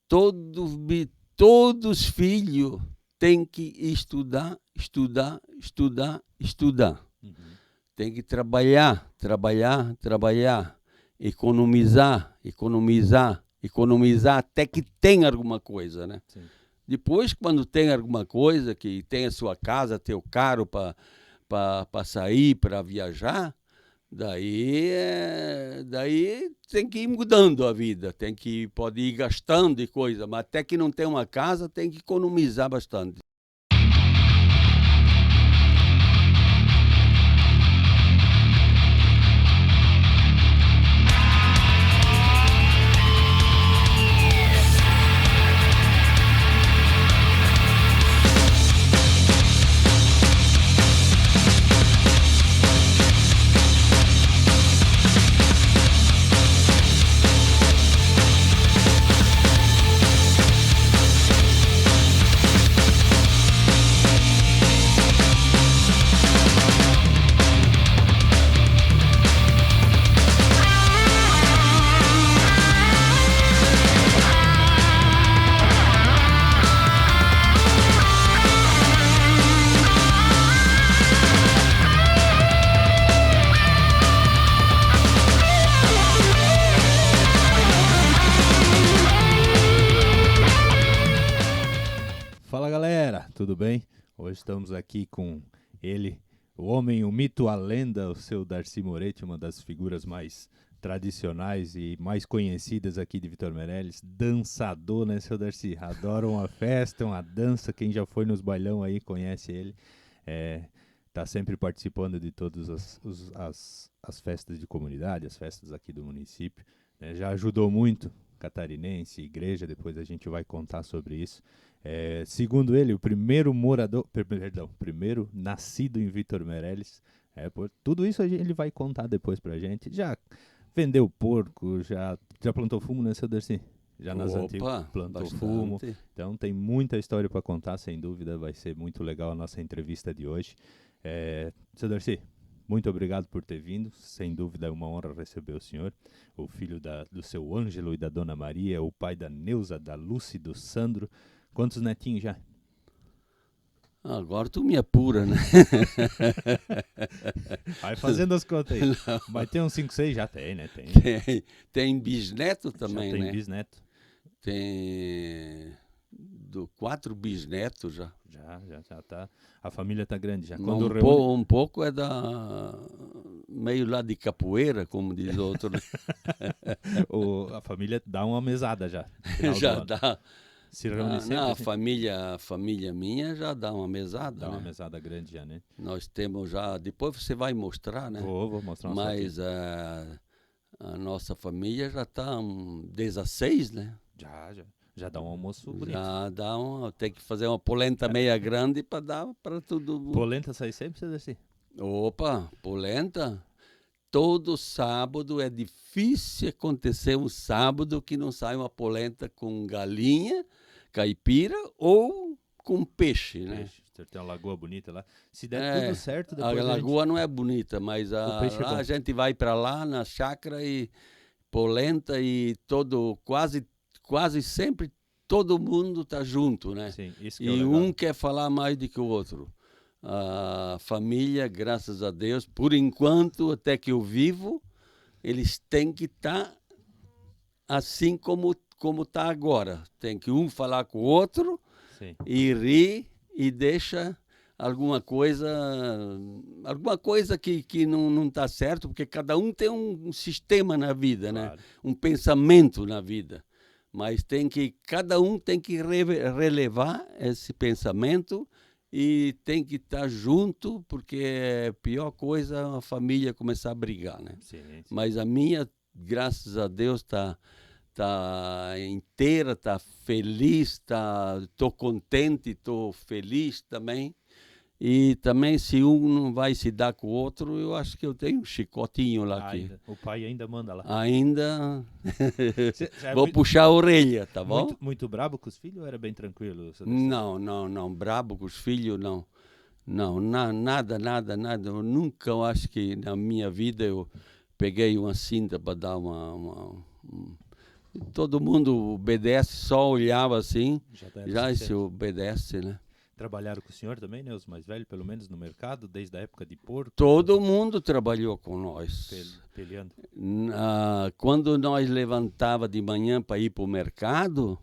todos os filhos têm que estudar. Uhum. Tem que trabalhar, economizar até que tenha alguma coisa, né? Sim. Depois, quando tem alguma coisa, que tem a sua casa, teu carro para sair, para viajar, daí tem que ir mudando a vida, pode ir gastando e coisa, mas até que não tem uma casa, tem que economizar bastante. Fala galera, tudo bem? Hoje estamos aqui com ele, o homem, o mito, a lenda, o seu Darcy Moretti, uma das figuras mais tradicionais e mais conhecidas aqui de Vitor Meirelles, dançador, né, seu Darcy? Adora uma festa, uma dança, quem já foi nos bailão aí conhece ele, tá sempre participando de todas as festas de comunidade, as festas aqui do município, né? Já ajudou muito catarinense, igreja, depois a gente vai contar sobre isso. Segundo ele, o primeiro primeiro nascido em Vitor Meirelles. Tudo isso ele vai contar depois pra gente. Já vendeu porco, já plantou fumo, né, seu Darcy? Já nas antigas plantou fumo. Então tem muita história para contar, sem dúvida. Vai ser muito legal a nossa entrevista de hoje. Seu Darcy, muito obrigado por ter vindo. Sem dúvida é uma honra receber o senhor. O filho do seu Ângelo e da dona Maria, o pai da Neuza, da Lúcia e do Sandro. Quantos netinhos já? Agora tu me apura, né? Vai fazendo as contas aí. Não. Vai ter uns 5, 6? Já tem, né? Tem bisneto também, já tem né? Bisneto. Tem 4 bisnetos já. Já tá. A família tá grande já. Quando um pouco é meio lá de capoeira, como diz o outro. Né? A família dá uma mesada já. Já dá. Se reúne sempre, a assim? família minha já dá uma mesada. Dá uma né? mesada grande já, né? Nós temos já. Depois você vai mostrar, né? Vou mostrar uma Mas a nossa família já está 16, né? Já dá um almoço bonito. Já dá tem que fazer uma polenta meia grande para dar para tudo. Polenta sai sempre, você assim? Opa, polenta. Todo sábado é difícil acontecer um sábado que não sai uma polenta com galinha, caipira ou com peixe, né? Tem uma lagoa bonita lá. Se der tudo certo, depois a lagoa não é bonita, mas a gente vai para lá na chácara e polenta e quase sempre todo mundo tá junto, né? Sim, isso que e é o legal. Um quer falar mais do que o outro. A família, graças a Deus, por enquanto, até que eu vivo, eles têm que estar assim como está agora. Tem que um falar com o outro. Sim. E rir e deixa alguma coisa que não está certo, porque cada um tem um sistema na vida, claro. Né? Um pensamento na vida. Mas cada um tem que relevar esse pensamento e tem que estar junto, porque a pior coisa é a família começar a brigar, né? Sim. Mas a minha, graças a Deus, tá inteira, tá feliz, tô contente, tô feliz também. E também, se um não vai se dar com o outro, eu acho que eu tenho um chicotinho lá. O pai ainda manda lá. Ainda. Vou puxar a orelha, tá bom? Muito brabo com os filhos ou era bem tranquilo? Não. Brabo com os filhos, não. Não, nada. Eu nunca, eu acho que na minha vida eu peguei uma cinta para dar Todo mundo obedece, só olhava assim, já se suficiente. obedece, né? Trabalharam com o senhor também, né? Os mais velhos, pelo menos no mercado, desde a época de porco, Todo mundo trabalhou com nós. peleando. Quando nós levantava de manhã para ir para o mercado,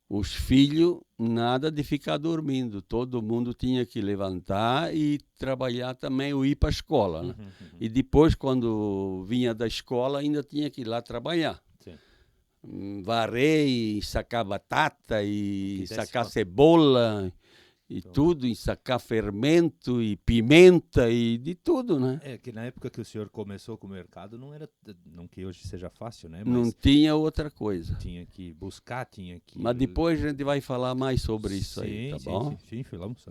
os filhos, nada de ficar dormindo. Todo mundo tinha que levantar e trabalhar também ou ir para a escola, né? E depois, quando vinha da escola, ainda tinha que ir lá trabalhar. Sim. Varrer e sacar batata e Que sacar desse cebola e Então, tudo, e sacar fermento e pimenta e de tudo, né? É que na época que o senhor começou com o mercado, não era, não que hoje seja fácil, né? Não Mas tinha outra coisa. tinha que buscar, tinha que... Mas depois a gente vai falar mais sobre isso aí, tá sim, bom? Sim, falamos.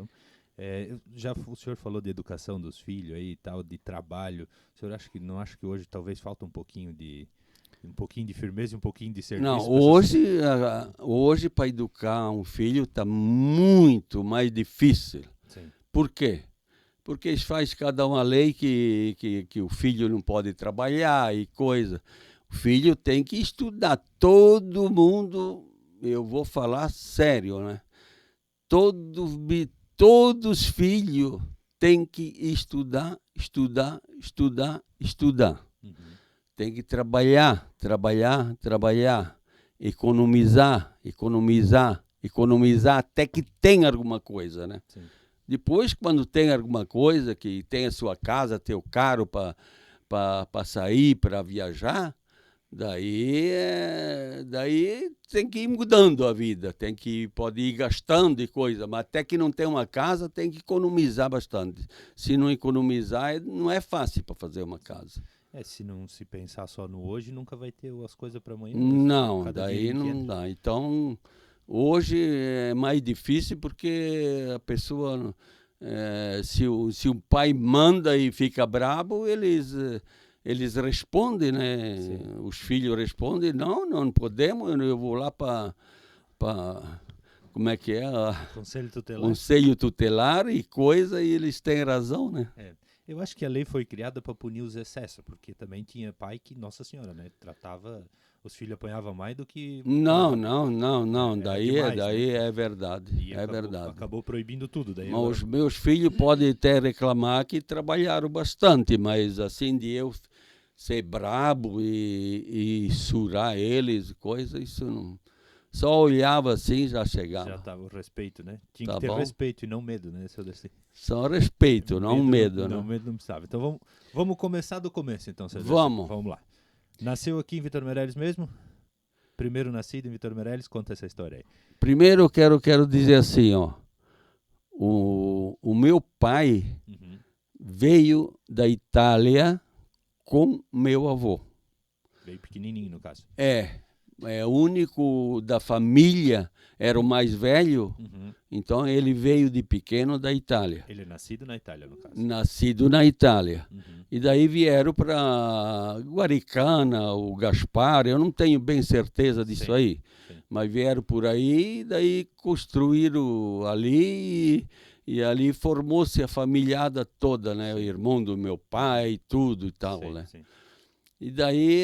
O senhor falou de educação dos filhos aí e tal, de trabalho. O senhor não acha que hoje talvez falta um pouquinho de firmeza e um pouquinho de serviço? Não, pra essas- hoje para educar um filho está muito mais difícil. Sim, Por quê? Porque eles fazem cada uma lei que o filho não pode trabalhar e coisa. O filho tem que estudar. Todo mundo, eu vou falar sério, né? Todos os filhos têm que estudar. Uhum. Tem que trabalhar, economizar até que tenha alguma coisa, né? Sim. Depois, quando tem alguma coisa, que tem a sua casa, teu carro para sair, para viajar, daí tem que ir mudando a vida, pode ir gastando e coisa, mas até que não tem uma casa, tem que economizar bastante. Se não economizar, não é fácil para fazer uma casa. Se não se pensar só no hoje, nunca vai ter as coisas para amanhã. Não, Cada daí dia que não entra. dá. Então, hoje é mais difícil porque a pessoa, se o pai manda e fica brabo, eles respondem, né? Sim. Os filhos respondem, não podemos, eu vou lá para, como é que é? Conselho tutelar. Conselho tutelar e coisa, e eles têm razão, né? Eu acho que a lei foi criada para punir os excessos, porque também tinha pai que, nossa senhora, né, tratava, os filhos apanhavam mais do que... Não, Era daí, demais, daí né? é verdade, E é verdade. acabou proibindo tudo. Daí Mas agora... os meus filhos podem até reclamar que trabalharam bastante, mas assim de eu ser brabo e surar eles, coisa, isso não... Só olhava assim, já chegava. Já tava o respeito, né? Tinha Tá que ter bom? respeito e não medo, né, seu Dercy? Só respeito, não medo, Não, né? medo não precisava. Então vamos começar do começo, então, seu Dercy. Vamos. Vamos lá. Nasceu aqui em Vitor Meirelles mesmo? Primeiro nascido em Vitor Meirelles? Conta essa história aí. Primeiro eu quero dizer assim, ó. O meu pai veio da Itália com meu avô. Veio pequenininho, no caso. O único da família, era o mais velho, então ele veio de pequeno da Itália. Ele é nascido na Itália, no caso. Nascido na Itália. E daí vieram para Guaricana, o Gaspar, eu não tenho bem certeza disso aí, mas vieram por aí, e daí construíram ali, e ali formou-se a famíliada toda, né? O irmão do meu pai, tudo e tal, né? E daí,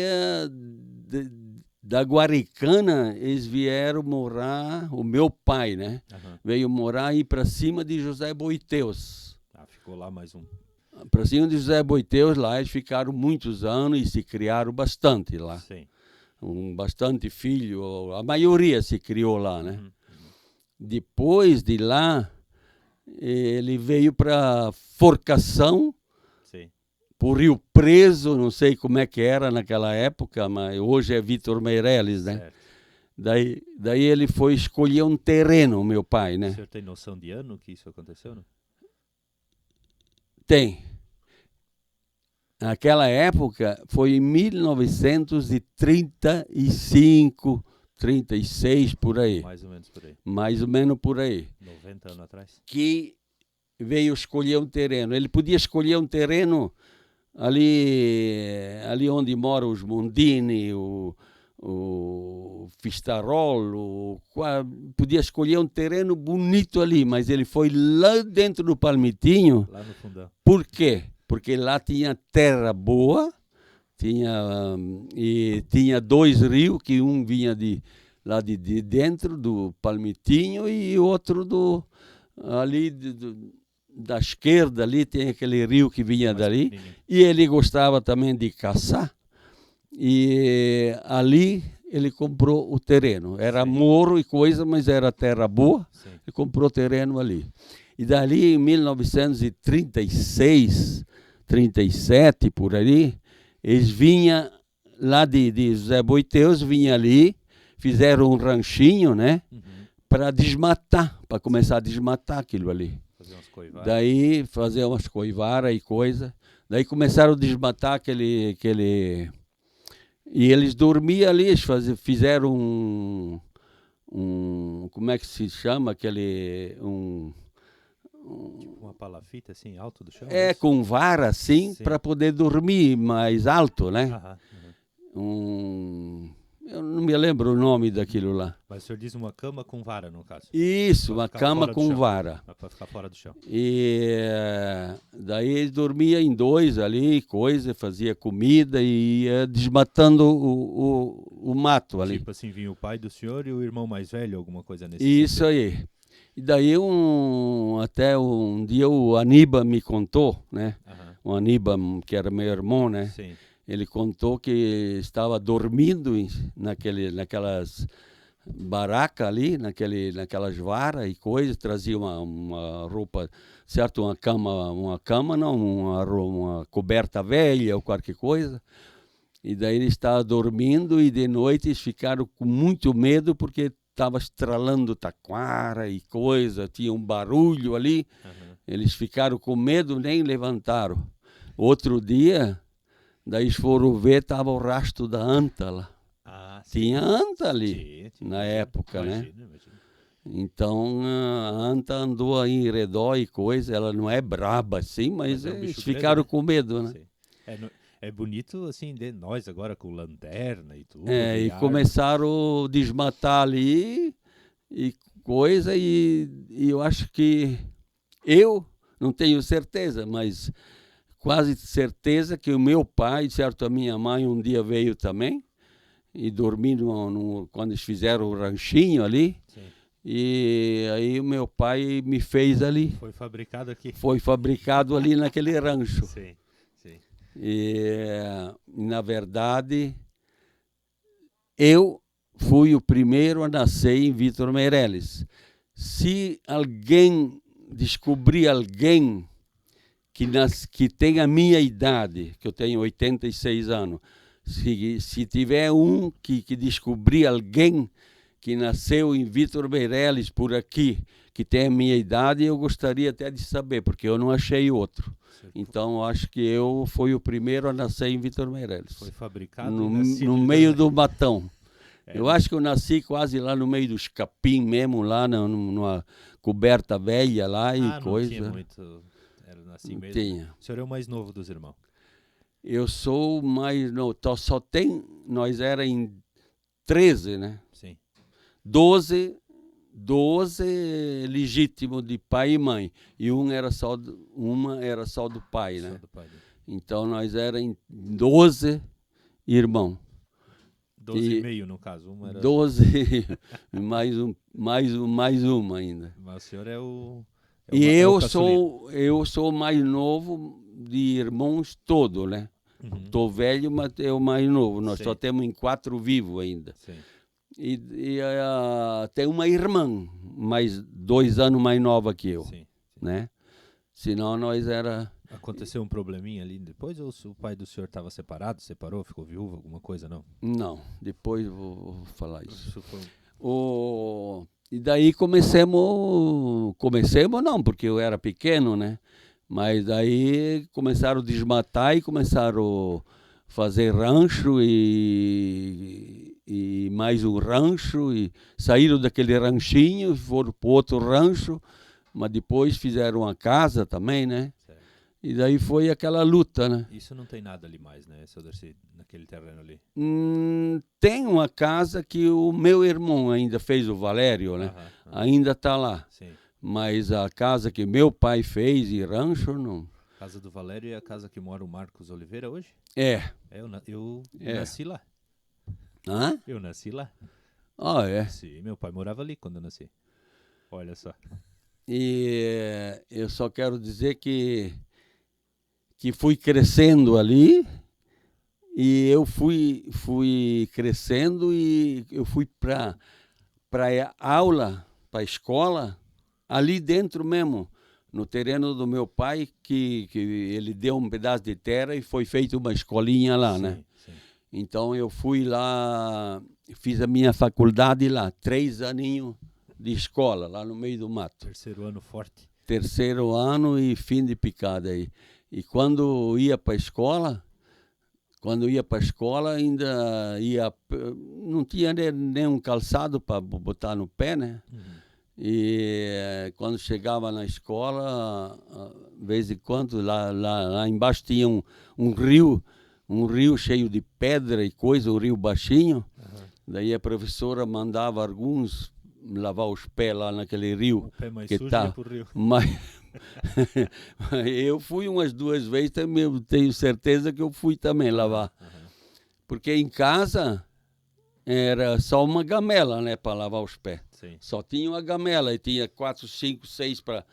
da Guaricana, eles vieram morar, o meu pai, né? Veio morar e ir para cima de José Boiteus. Ficou lá mais um. Para cima de José Boiteus, lá eles ficaram muitos anos e se criaram bastante lá. Sim. Bastante filho, a maioria se criou lá, né? Depois de lá, ele veio para Forcação, por Rio Preso, não sei como é que era naquela época, mas hoje é Vitor Meirelles, né? Daí ele foi escolher um terreno, meu pai, né? O senhor tem noção de ano que isso aconteceu, não? Tem. Naquela época foi em 1935, 36, por aí. Mais ou menos por aí. Mais ou menos por aí. 90 anos atrás. Que veio escolher um terreno. Ele podia escolher um terreno ali onde moram os Mondini, o Fistarol, podia escolher um terreno bonito ali, mas ele foi lá dentro do Palmitinho. Lá no fundão. Por quê? Porque lá tinha terra boa, E tinha 2 rios, que um vinha lá de dentro do Palmitinho e outro ali da esquerda, ali tem aquele rio que vinha dali. E ele gostava também de caçar. E ali ele comprou o terreno. Era morro e coisa, mas era terra boa. Sim. Ele comprou terreno ali. E dali, em 1936, 37, por ali, eles vinham lá de José Boiteus, vinham ali, fizeram um ranchinho, né? Para desmatar, para começar a desmatar aquilo ali. Fazer umas coivaras. Daí, fazer umas coivaras e coisa. Daí começaram a desmatar aquele... E eles dormiam ali, eles fizeram como é que se chama aquele... Tipo uma palafita assim, alto do chão? Com vara assim, para poder dormir mais alto, né? Eu não me lembro o nome daquilo lá. Mas o senhor diz uma cama com vara, no caso? Isso, uma cama com vara. Para ficar fora do chão. E daí eles dormiam em 2 ali, coisa, fazia comida e ia desmatando o mato ali. Tipo assim, vinha o pai do senhor e o irmão mais velho, alguma coisa nesse Isso sentido. aí. E daí até um dia o Aníbal me contou, né? O Aníbal, que era meu irmão, né? Sim. Ele contou que estava dormindo naquelas barracas ali, naquelas varas e coisas, trazia uma roupa, certo? Uma cama não, uma coberta velha ou qualquer coisa. E daí ele estava dormindo e de noite eles ficaram com muito medo porque estava estralando taquara e coisa, tinha um barulho ali. Eles ficaram com medo, nem levantaram. Outro dia, daí eles foram ver, estava o rastro da anta lá. Tinha anta ali, na época, né? Então, a anta andou aí em redor e coisa, ela não é braba assim, mas eles ficaram com medo, né? É bonito, assim, de nós agora com lanterna e tudo. E começaram a desmatar ali e coisa, e eu acho que eu não tenho certeza, mas quase certeza que o meu pai, certo, a minha mãe um dia veio também e dormiu quando eles fizeram o ranchinho ali. Sim. E aí o meu pai me fez ali. Foi fabricado aqui. Foi fabricado ali naquele rancho. Sim, sim. E, na verdade, eu fui o primeiro a nascer em Vítor Meireles. Se alguém descobrir alguém que tem a minha idade, que eu tenho 86 anos, se tiver que descobrir alguém que nasceu em Vítor Meireles por aqui, que tem a minha idade, eu gostaria até de saber, porque eu não achei outro. Então, eu acho que eu fui o primeiro a nascer em Vítor Meireles. Foi fabricado no meio do matão. Eu acho que eu nasci quase lá no meio dos capim mesmo, lá numa coberta velha lá e coisa. Não tinha muito... Era assim mesmo. Tinha. O senhor é o mais novo dos irmãos? Eu sou mais novo. Só tem... Nós era em 13, né? Sim. 12 legítimo de pai e mãe. E uma era só do pai, né? Só do pai. Então nós era em 12 irmãos. 12 e meio, no caso. Uma era... 12 mais uma ainda. Mas o senhor é o... E eu sou o mais novo de irmãos todos, né? Tô velho, mas é o mais novo. Nós só temos em 4 vivos ainda. Sim. E tem uma irmã, 2 anos mais nova que eu, né? Senão nós era... Aconteceu um probleminha ali depois ou o pai do senhor estava separou, ficou viúvo, alguma coisa, não? Não, depois eu vou falar isso. E daí comecemos não, porque eu era pequeno, né? Mas daí começaram a desmatar e começaram a fazer rancho e mais um rancho, e saíram daquele ranchinho, foram para outro rancho, mas depois fizeram uma casa também, né? Certo. E daí foi aquela luta, né? Isso não tem nada ali mais, né, seu Darcy, naquele terreno ali? Tem uma casa que o meu irmão ainda fez, o Valério, né? Ainda está lá. Sim. Mas a casa que meu pai fez em rancho, não. Casa do Valério é a casa que mora o Marcos Oliveira hoje? Eu nasci lá. Hã? Eu nasci lá. Ah, é? Sim, meu pai morava ali quando eu nasci. Olha só. E eu só quero dizer que fui crescendo ali, e eu fui crescendo, e eu fui para aula, para escola, ali dentro mesmo, no terreno do meu pai, que ele deu um pedaço de terra e foi feita uma escolinha lá, né? Sim. Então eu fui lá, fiz a minha faculdade lá, 3 aninhos de escola, lá no meio do mato. Terceiro ano forte. Terceiro ano e fim de picada aí. E quando ia para a escola, ainda não tinha nem um calçado para botar no pé, né? E quando chegava na escola, de vez em quando, lá embaixo tinha um rio cheio de pedra e coisa, um rio baixinho. Daí a professora mandava alguns lavar os pés lá naquele rio. O pé mais que sujo tá, ia pro rio. Mas eu fui umas 2 vezes também, eu tenho certeza que eu fui também lavar. Porque em casa era só uma gamela, né, para lavar os pés. Sim. Só tinha uma gamela e tinha 4, 5, 6 para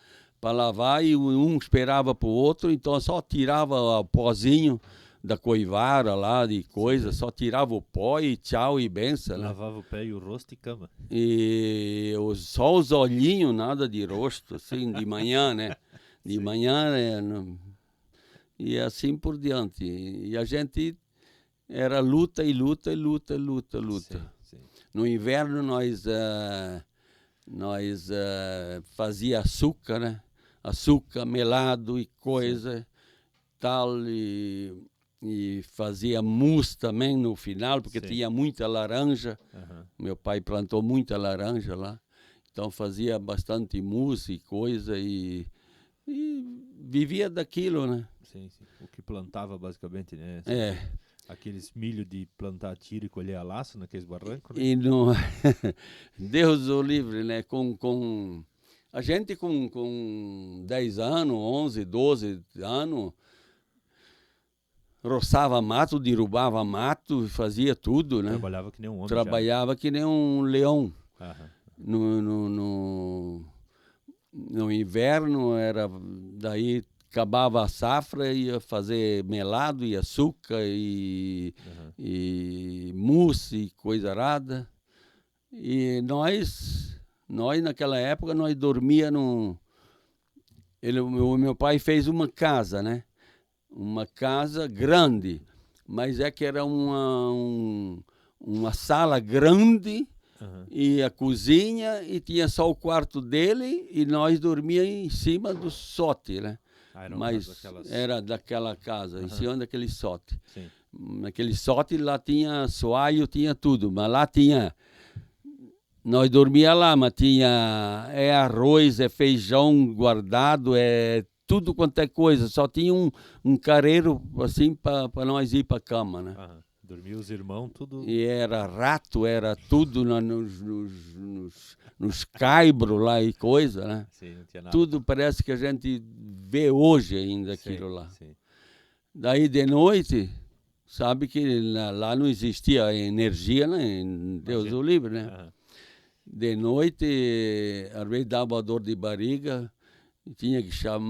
lavar, e um esperava para o outro, então só tirava o pozinho da coivara lá, de coisa, só tirava o pó e tchau e benção, né? Lavava o pé e o rosto e cama. E só os olhinhos, nada de rosto, assim, de manhã, né? De manhã, e assim por diante. E a gente era luta. Sim. No inverno nós fazia açúcar, né? Açúcar melado e coisa, tal, e fazia mousse também no final, porque tinha muita laranja. Meu pai plantou muita laranja lá, então fazia bastante mousse e coisa, e vivia daquilo, né? Sim. O que plantava basicamente, né? Aqueles milho de plantar tiro e colher a laço naqueles barrancos, né? E no Deus o livre, né? A gente com 10 anos, 11, 12 anos, roçava mato, derrubava mato, fazia tudo, né? Trabalhava que nem um homem. Trabalhava que nem um leão. Aham. No inverno, daí acabava a safra, ia fazer melado e açúcar e mousse e coisa arada. E nós naquela época, nós dormia o meu pai fez uma casa, né? Uma casa grande, mas que era uma sala grande, e a cozinha, e tinha só o quarto dele, e nós dormíamos em cima do sote, né? Mas era daquela casa, em cima daquele sote. Sim. Naquele sote lá tinha soalho, tinha tudo, mas lá tinha... Nós dormíamos lá, mas tinha arroz, feijão guardado, tudo quanto é coisa. Só tinha um careiro assim para nós ir para a cama, né? Dormia os irmãos, tudo. E era rato, era tudo nos caibros lá e coisa, né? Sim, não tinha nada. Tudo parece que a gente vê hoje ainda aquilo lá. Sim. Daí de noite, sabe que lá não existia energia, né? Deus o livre, né? De noite, às vezes dava dor de barriga, e tinha que chamar: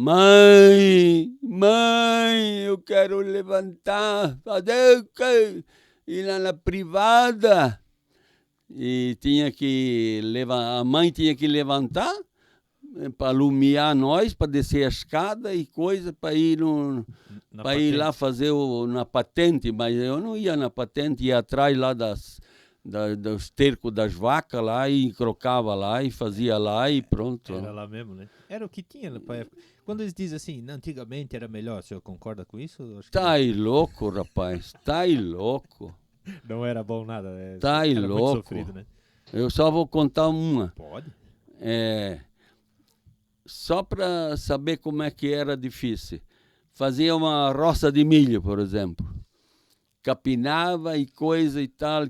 mãe, eu quero levantar, fazer o quê? Ir lá na privada. E a mãe tinha que levantar para alumiar nós, para descer a escada e coisa, para ir lá fazer na patente. Mas eu não ia na patente, ia atrás lá dos tercos das vacas lá, e crocava lá e fazia lá e pronto. Era lá mesmo, né? Era o que tinha na época. Quando eles dizem assim, antigamente era melhor, o senhor concorda com isso? Acho que tá aí louco, rapaz, tá aí louco. Não era bom nada, tá aí era louco. muito sofrido, né? Eu só vou contar uma. Pode? Só para saber como é que era difícil. Fazia uma roça de milho, por exemplo. Capinava e coisa e tal,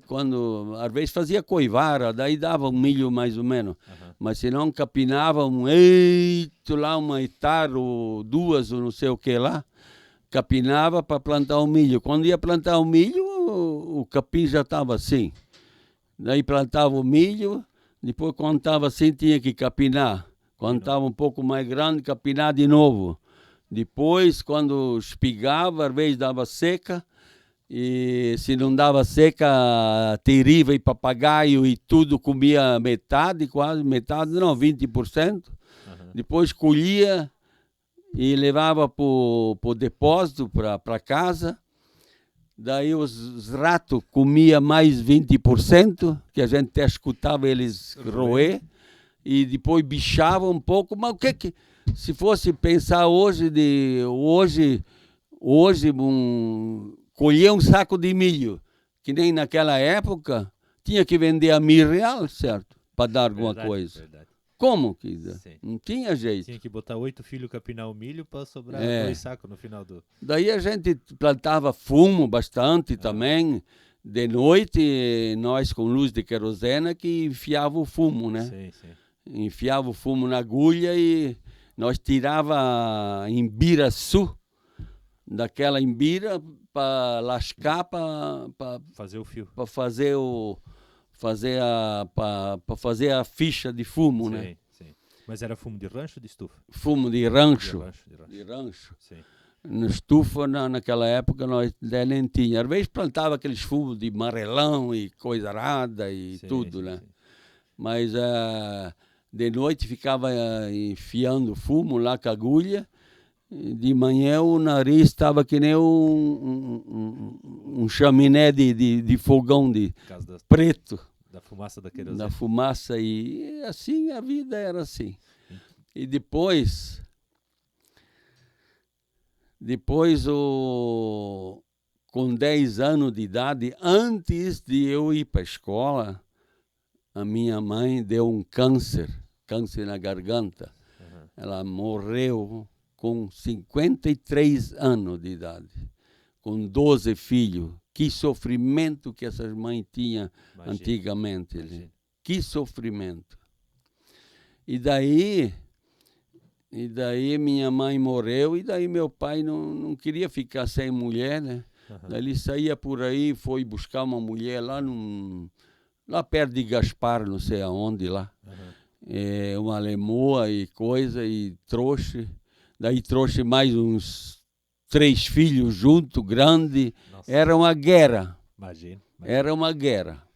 às vezes fazia coivara, daí dava um milho mais ou menos. Mas se não capinava eito lá, uma hectare ou duas, ou não sei o que lá, capinava para plantar o milho. Quando ia plantar o milho, o capim já estava assim. Daí plantava o milho, depois quando estava assim tinha que capinar. Quando estava um pouco mais grande, capinar de novo. Depois, quando espigava, às vezes dava seca, e se não dava seca, teriva e papagaio e tudo comia metade, quase metade, não, 20%. Depois colhia e levava para o depósito, para casa. Daí os ratos comiam mais 20%, que a gente até escutava eles roer, e depois bichava um pouco. Mas o que se fosse pensar hoje, colher um saco de milho, que nem naquela época, tinha que vender a R$1.000, certo? Para dar alguma coisa. Verdade. Como? Não tinha jeito. Tinha que botar 8 filhos capinar o milho para sobrar 2 sacos no final do... Daí a gente plantava fumo bastante também. De noite, nós com luz de querosene que enfiava o fumo, né? Sim. Enfiava o fumo na agulha e nós tirava imbiraçu daquela imbira para lascar, para fazer o fio. Para fazer a ficha de fumo, né? Sim. Mas era fumo de rancho ou de estufa? Fumo de rancho. De rancho. Sim. Na estufa, naquela época, nós nem tinha. Às vezes plantava aqueles fumos de amarelão e coisa arada e tudo, né? Sim. Mas de noite ficava enfiando fumo lá com a agulha. De manhã o nariz estava que nem um chaminé de fogão preto. Da fumaça da querosene. Da fumaça, e assim a vida era assim. E depois com 10 anos de idade, antes de eu ir para a escola, a minha mãe deu um câncer na garganta. Ela morreu com 53 anos de idade, com 12 filhos. Que sofrimento que essas mães tinham antigamente. Imagina. Que sofrimento. E daí minha mãe morreu, e daí meu pai não queria ficar sem mulher, né? Daí ele saía por aí, foi buscar uma mulher lá perto de Gaspar, não sei aonde lá. Uma lemoa e coisa, e trouxe. Daí trouxe mais uns 3 filhos junto, grande. Nossa. Era uma guerra. Imagina. Era uma guerra.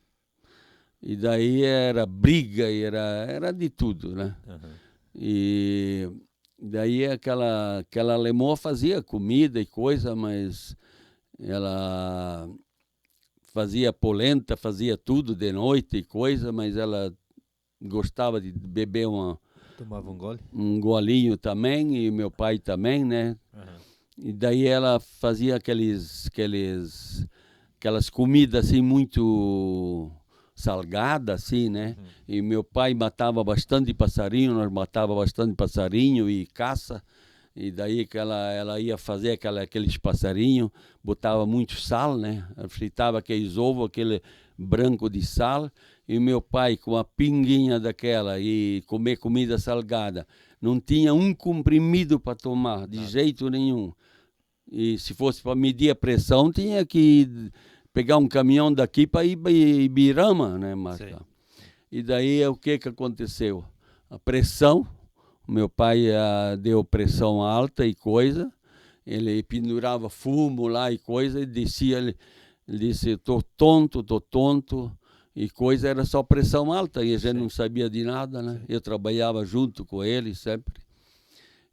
E daí era briga, era de tudo, né? E daí aquela lemoa fazia comida e coisa, mas ela fazia polenta, fazia tudo de noite e coisa, mas ela gostava de beber tomava um gole? Um golinho também, e meu pai também, né? E daí ela fazia aquelas comidas assim muito salgadas, assim, né? E meu pai matava bastante passarinho, nós matava bastante passarinho e caça. E daí que ela ia fazer aqueles passarinhos, botava muito sal, né? Fritava aqueles ovos, aquele branco de sal. E meu pai, com a pinguinha daquela, e comer comida salgada, não tinha um comprimido para tomar, de jeito nenhum. E se fosse para medir a pressão, tinha que pegar um caminhão daqui para ir para Ibirama, né, Marca? E daí o que aconteceu? A pressão, meu pai deu pressão alta e coisa, ele pendurava fumo lá e coisa, e descia, ele disse, estou tonto, e coisa, era só pressão alta, e a gente não sabia de nada, né? Eu trabalhava junto com ele sempre.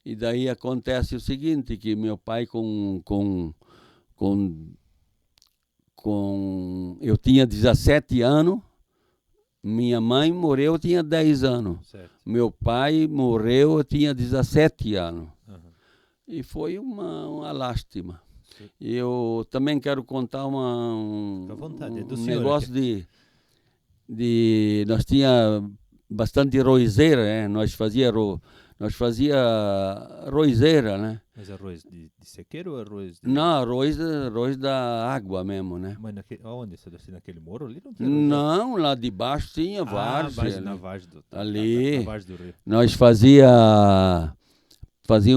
E daí acontece o seguinte, que meu pai eu tinha 17 anos, minha mãe morreu, eu tinha 10 anos. Certo. Meu pai morreu, eu tinha 17 anos. E foi uma lástima. Sim. Eu também quero contar um negócio nós tinha bastante roizeira, né? Nós Nós fazia arrozeira, né? Mas arroz de sequeiro ou arroz de... Não, arroz da água mesmo, né? Mas aonde? Assim, naquele morro ali não tinha arrozeira? Não, lá de baixo tinha várzea. Na vargem do... Ali. Na vargem do rio. Nós fazia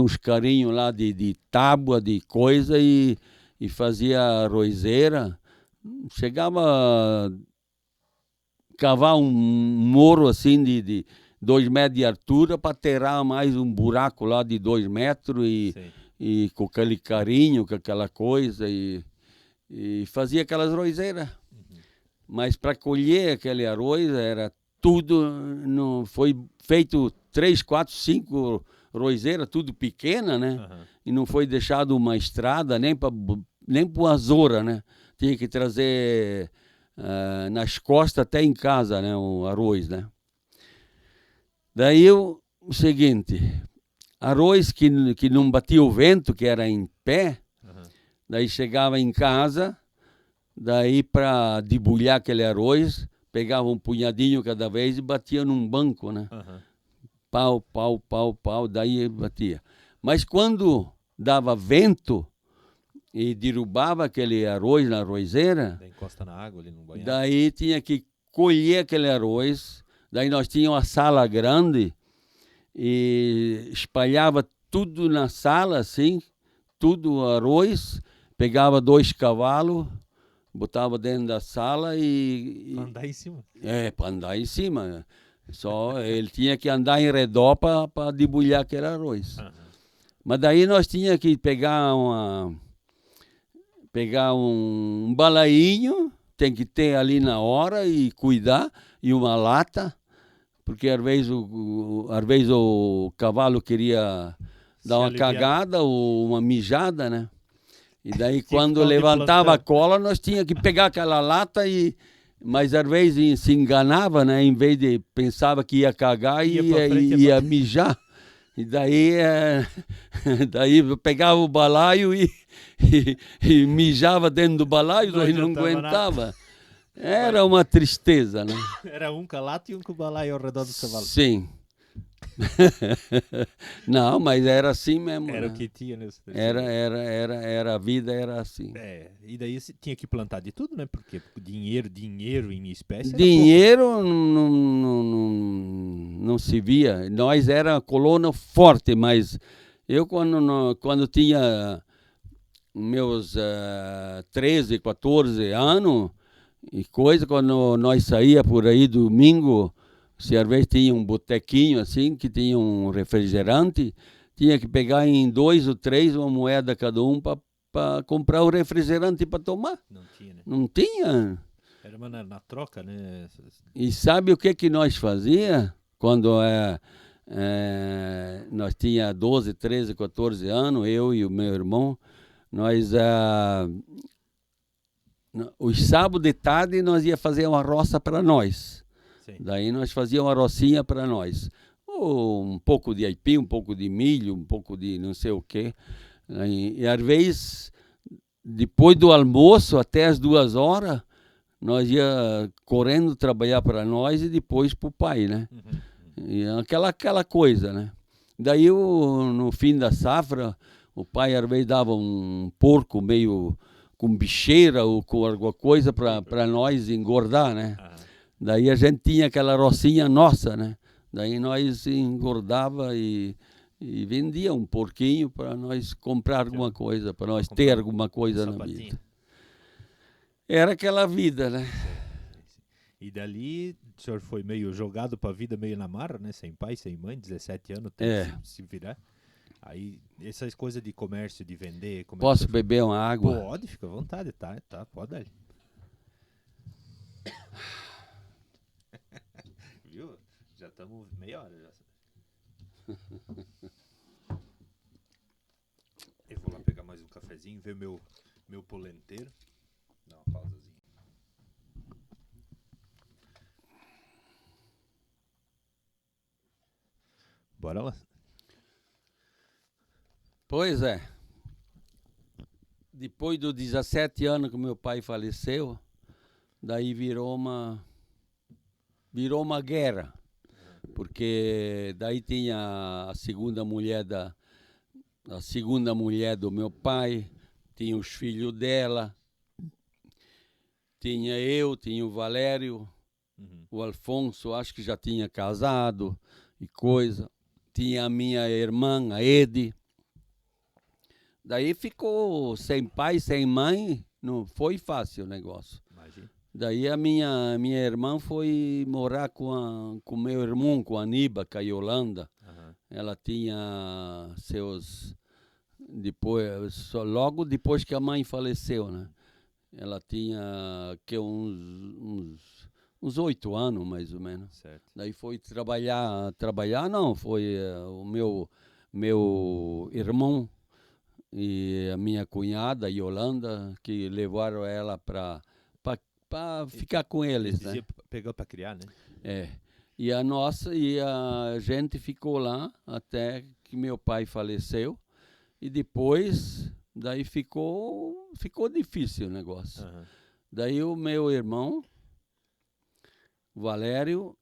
uns carinhos lá de tábua, de coisa e fazia arrozeira. Chegava a cavar um morro assim de 2 metros de altura para terrar mais um buraco lá de 2 metros e com aquele carinho, com aquela coisa e fazia aquelas arrozeiras. Uhum. Mas para colher aquele arroz era tudo, foi feito 3, 4, 5 arrozeiras, tudo pequena, né? Uhum. E não foi deixado uma estrada nem para uma zora, né? Tinha que trazer nas costas até em casa, né? O arroz, né? Daí o seguinte, arroz que não batia o vento, que era em pé, daí chegava em casa, daí para debulhar aquele arroz, pegava um punhadinho cada vez e batia num banco, né? Pau, pau, pau, pau, daí batia. Mas quando dava vento e derrubava aquele arroz na arrozeira, daí encosta na água ali no banheiro. Daí tinha que colher aquele arroz. Daí nós tínhamos uma sala grande e espalhava tudo na sala, assim, tudo arroz, pegava 2 cavalos, botava dentro da sala e... Pra andar em cima. Para andar em cima. Só ele tinha que andar em redor para debulhar aquele arroz. Mas daí nós tínhamos que pegar um balainho, tem que ter ali na hora e cuidar, e uma lata, porque às vezes o cavalo queria dar uma cagada ou uma mijada, né? E daí quando levantava a cola, nós tínhamos que pegar aquela lata mas às vezes se enganava, né? Em vez de pensava que ia cagar, ia mijar. E daí eu pegava o balaio e mijava dentro do balaio, daí não aguentava. Era uma tristeza, né? Era um com a lata e um com o balaio ao redor dos cavalos. Sim. Não, mas era assim mesmo. Era, né? O que tinha nesse era a vida, era assim. E daí você tinha que plantar de tudo, né? Porque dinheiro em espécie. Dinheiro não se via. Nós era colônia forte, mas eu quando tinha meus 13, 14 anos e coisa, quando nós saía por aí domingo, se às vezes tinha um botequinho assim, que tinha um refrigerante, tinha que pegar em 2 ou 3 uma moeda cada um para comprar o refrigerante para tomar. Não tinha, né? Não tinha. Era na troca, né? E sabe o que nós fazia quando nós tinha 12, 13, 14 anos, eu e o meu irmão, nós os sábados de tarde nós ia fazer uma roça para nós. Sim. Daí nós fazíamos uma rocinha para nós. Um pouco de aipim, um pouco de milho, um pouco de não sei o quê. E às vezes, depois do almoço, até as 2 horas, nós ia correndo trabalhar para nós e depois para o pai, né? E aquela coisa, né? Daí, no fim da safra, o pai às vezes dava um porco meio com bicheira ou com alguma coisa para nós engordar, né? Daí a gente tinha aquela rocinha nossa, né? Daí nós engordava e vendia um porquinho para nós comprar alguma coisa, para nós ter alguma coisa na vida. Era aquela vida, né? E dali o senhor foi meio jogado para a vida, meio na marra, né? Sem pai, sem mãe, 17 anos, tem que se virar. Aí, essas coisas de comércio, de vender... Posso beber uma água? Pode, fica à vontade, tá, pode dar. Viu? Já estamos meia hora já. Eu vou lá pegar mais um cafezinho, ver meu polenteiro. Dá uma pausazinha. Bora lá. Pois é. Depois dos 17 anos que meu pai faleceu, daí virou uma guerra. porque daí tinha a segunda mulher do meu pai, tinha os filhos dela, tinha eu, tinha o Valério, o Alfonso, acho que já tinha casado e coisa. Tinha a minha irmã, a Ede. Daí ficou sem pai, sem mãe, não foi fácil o negócio. Imagina. Daí a minha irmã foi morar com meu irmão, com a Aníbal, com a Yolanda. Ela tinha seus... logo depois que a mãe faleceu, né? Ela tinha uns 8 anos, mais ou menos. Certo. Daí foi trabalhar não, foi o meu irmão e a minha cunhada, Yolanda, que levaram ela para ficar com eles, né? Pegou para criar, né? É. E a gente ficou lá até que meu pai faleceu. E depois, daí ficou difícil o negócio. Daí o meu irmão, o Valério,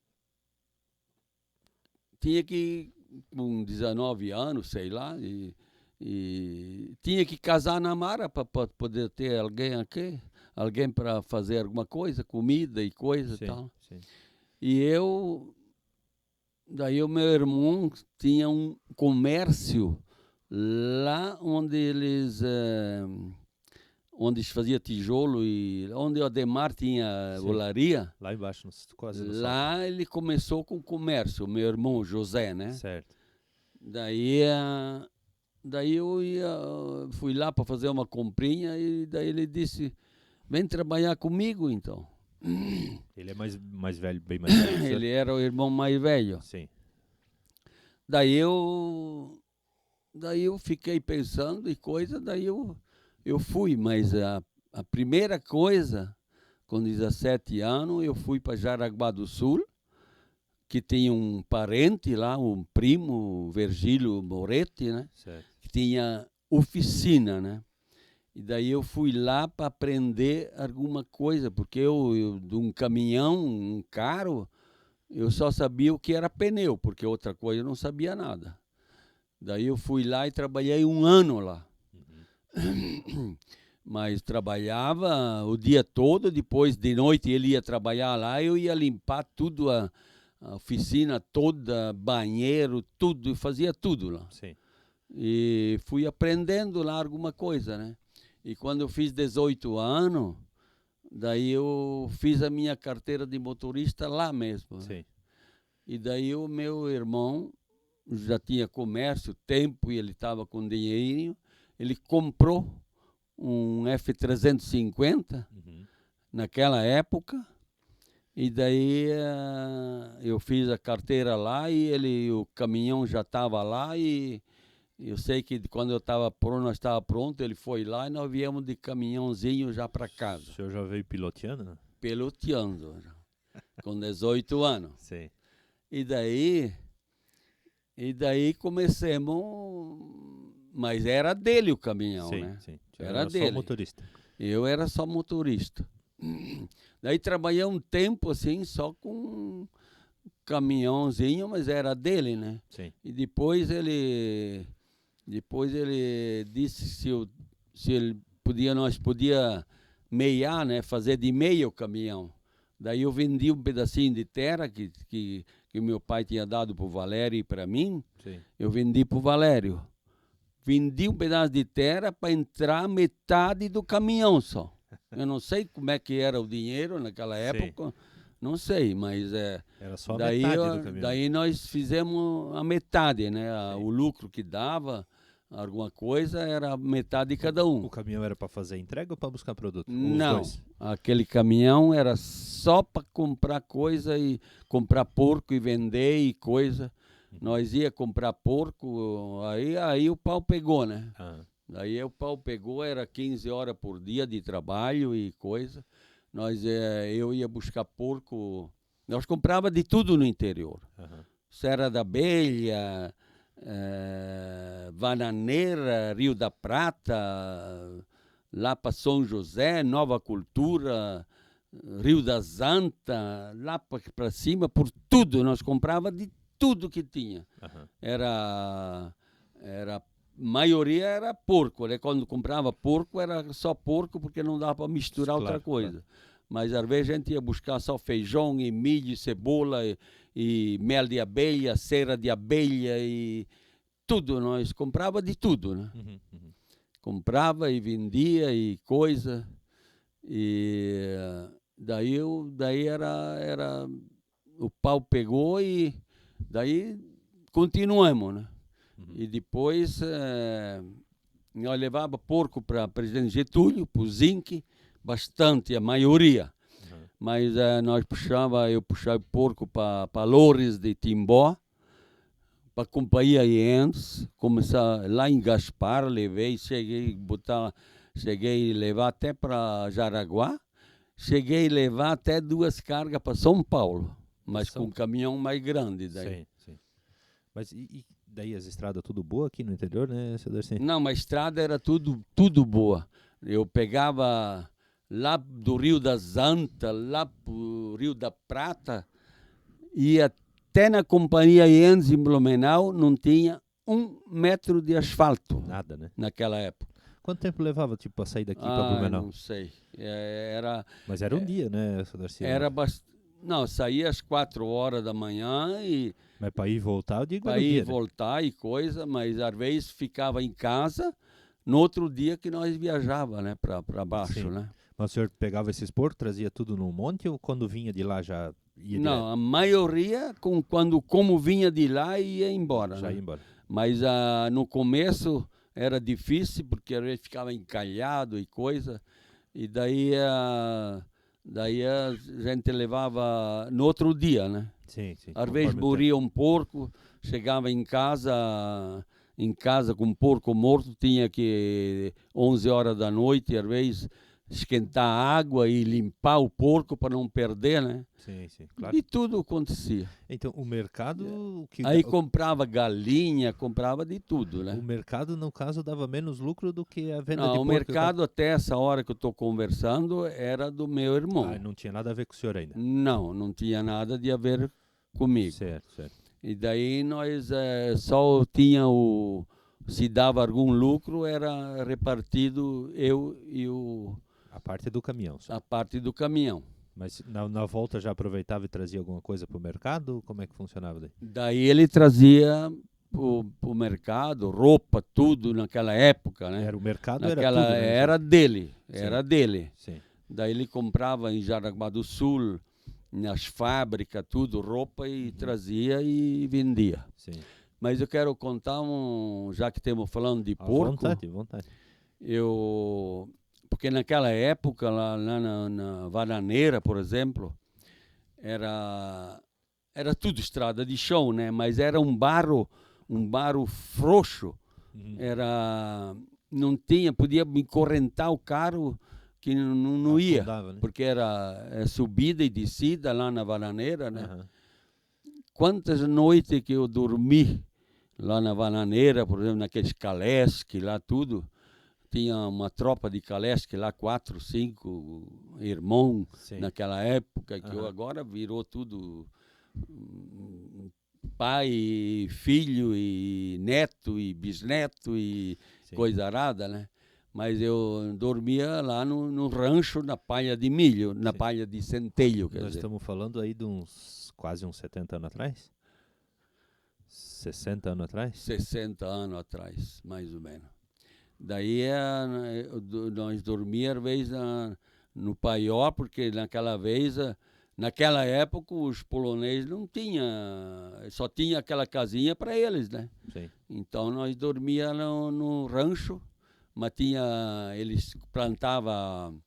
tinha que, com 19 anos, sei lá, e tinha que casar na Mara para poder ter alguém aqui, alguém para fazer alguma coisa, comida e coisa e tal. Sim. E daí o meu irmão tinha um comércio lá onde faziam tijolo e onde o Ademar tinha olaria. Lá embaixo, quase no lá salto. Ele começou com comércio, meu irmão José, né? Certo. Daí eu fui lá para fazer uma comprinha e daí ele disse, vem trabalhar comigo então. Ele é mais velho, bem mais velho. Ele era o irmão mais velho. Sim. Daí eu fiquei pensando e coisa, daí eu fui, mas a primeira coisa, com 17 anos, eu fui para Jaraguá do Sul, que tinha um parente lá, um primo, Virgílio Moretti, né? Certo. Que tinha oficina, né? E daí eu fui lá para aprender alguma coisa, porque eu de um caminhão, um carro, eu só sabia o que era pneu, porque outra coisa eu não sabia nada. Daí eu fui lá e trabalhei 1 ano lá. Mas trabalhava o dia todo, depois de noite ele ia trabalhar lá, eu ia limpar tudo, a oficina toda, banheiro, tudo, fazia tudo lá. Sim. E fui aprendendo lá alguma coisa, né? E quando eu fiz 18 anos, daí eu fiz a minha carteira de motorista lá mesmo. Né? Sim. E daí o meu irmão já tinha comércio, tempo, e ele estava com dinheirinho, ele comprou um F350 naquela época, e daí eu fiz a carteira lá e o caminhão já estava lá, e eu sei que quando nós estava pronto, ele foi lá e nós viemos de caminhãozinho já para casa. O senhor já veio piloteando? Piloteando, com 18 anos. Sim. E daí começamos, mas era dele o caminhão, sim, né? Sim. Era dele. Só motorista. Eu era só motorista. Daí trabalhei um tempo assim, só com um caminhãozinho, mas era dele, né? Sim. E depois ele disse se ele nós podia meiar, né? Fazer de meia o caminhão. Daí eu vendi um pedacinho de terra que meu pai tinha dado para o Valério e para mim. Sim. Eu vendi para o Valério. Vendi um pedaço de terra para entrar metade do caminhão só. Eu não sei como é que era o dinheiro naquela época, sim. Não sei, mas era só a metade do caminhão. Daí nós fizemos a metade, né? O lucro que dava, alguma coisa, era metade de cada um. O caminhão era para fazer entrega ou para buscar produto? Não, aquele caminhão era só para comprar coisa e comprar porco e vender e coisa. Nós ia comprar porco, aí o pau pegou, né? Daí o pau pegou, era 15 horas por dia de trabalho e coisa. Eu ia buscar porco, nós comprava de tudo no interior. Serra da Abelha, Bananeira, Rio da Prata, lá para São José, Nova Cultura, Rio das Antas, lá para cima, por tudo, nós comprava de tudo que tinha. Era maioria era porco, né? Quando comprava porco, era só porco, porque não dava para misturar outra coisa. Claro. Mas às vezes a gente ia buscar só feijão, e milho, e cebola, e mel de abelha, cera de abelha, e tudo. Nós comprava de tudo, né? Comprava e vendia e coisa. E daí era o pau pegou e daí continuamos, né? E depois nós levava porco para presidente Getúlio, para o Zinc, bastante, a maioria. Mas eu puxava porco para Loures de Timbó, para a Companhia Iendes, começar lá em Gaspar, cheguei a levar até para Jaraguá, cheguei a levar até 2 cargas para São Paulo, mas com um caminhão mais grande daí. Sim. Mas e daí as estradas tudo boa aqui no interior, né, seu Darcy? Não, mas a estrada era tudo boa. Eu pegava lá do Rio das Antas, lá pro Rio da Prata, e até na Companhia Iendes em Blumenau não tinha 1 metro de asfalto. Nada, né? Naquela época. Quanto tempo levava para sair daqui para Blumenau? Não sei. Mas era um dia, né, seu Darcy? Não, saía às 4 horas da manhã e... Mas para ir e voltar, eu digo, para ir e voltar e coisa, mas às vezes ficava em casa no outro dia que nós viajava, né, para baixo, Sim. né? Mas o senhor pegava esses porcos, trazia tudo no monte ou quando vinha de lá já ia Não, direto? A maioria, como vinha de lá, ia embora. Já né? ia embora. Mas no começo era difícil, porque às vezes ficava encalhado e coisa, e daí a gente levava no outro dia, né? Sim. Às vezes moria um porco, chegava em casa com um porco morto, tinha que 11 horas da noite, às vezes esquentar a água e limpar o porco para não perder, né? Sim, claro. E tudo acontecia. Então, o mercado... Aí comprava galinha, comprava de tudo, né? O mercado, no caso, dava menos lucro do que a venda de porco? Não, o mercado, até essa hora que eu estou conversando, era do meu irmão. Não tinha nada a ver com o senhor ainda? Não tinha nada de a ver comigo. Certo. E daí nós só tinha se dava algum lucro, era repartido eu e a parte do caminhão. A parte do caminhão. Mas na volta já aproveitava e trazia alguma coisa para o mercado? Como é que funcionava daí? Daí ele trazia para o mercado, roupa, tudo naquela época, né? O mercado era tudo, né? Era dele, Sim. era dele. Sim. Daí ele comprava em Jaraguá do Sul, nas fábricas, tudo, roupa e trazia e vendia. Sim. Mas eu quero contar já que estamos falando de porco. Vontade. Porque naquela época, lá na Bananeira, por exemplo, era tudo estrada de chão, né? Mas era um barro frouxo. Não tinha, podia encorrentar o carro que não ia, afundava, né? porque era subida e descida lá na Bananeira, né? Quantas noites que eu dormi lá na Bananeira, por exemplo, naqueles calesques lá, tudo. Tinha uma tropa de calesque lá, 4, 5 irmãos naquela época, que agora virou tudo pai, filho e neto e bisneto e coisa arada, né? Mas eu dormia lá no rancho, na palha de milho, na palha de centeio. Nós estamos falando aí de quase uns 70 anos atrás? 60 anos atrás? 60 anos atrás, mais ou menos. Daí nós dormíamos, às vezes, no paiol, porque naquela época, os poloneses não tinham, só tinha aquela casinha para eles, né? Sim. Então nós dormíamos no rancho, mas eles plantavam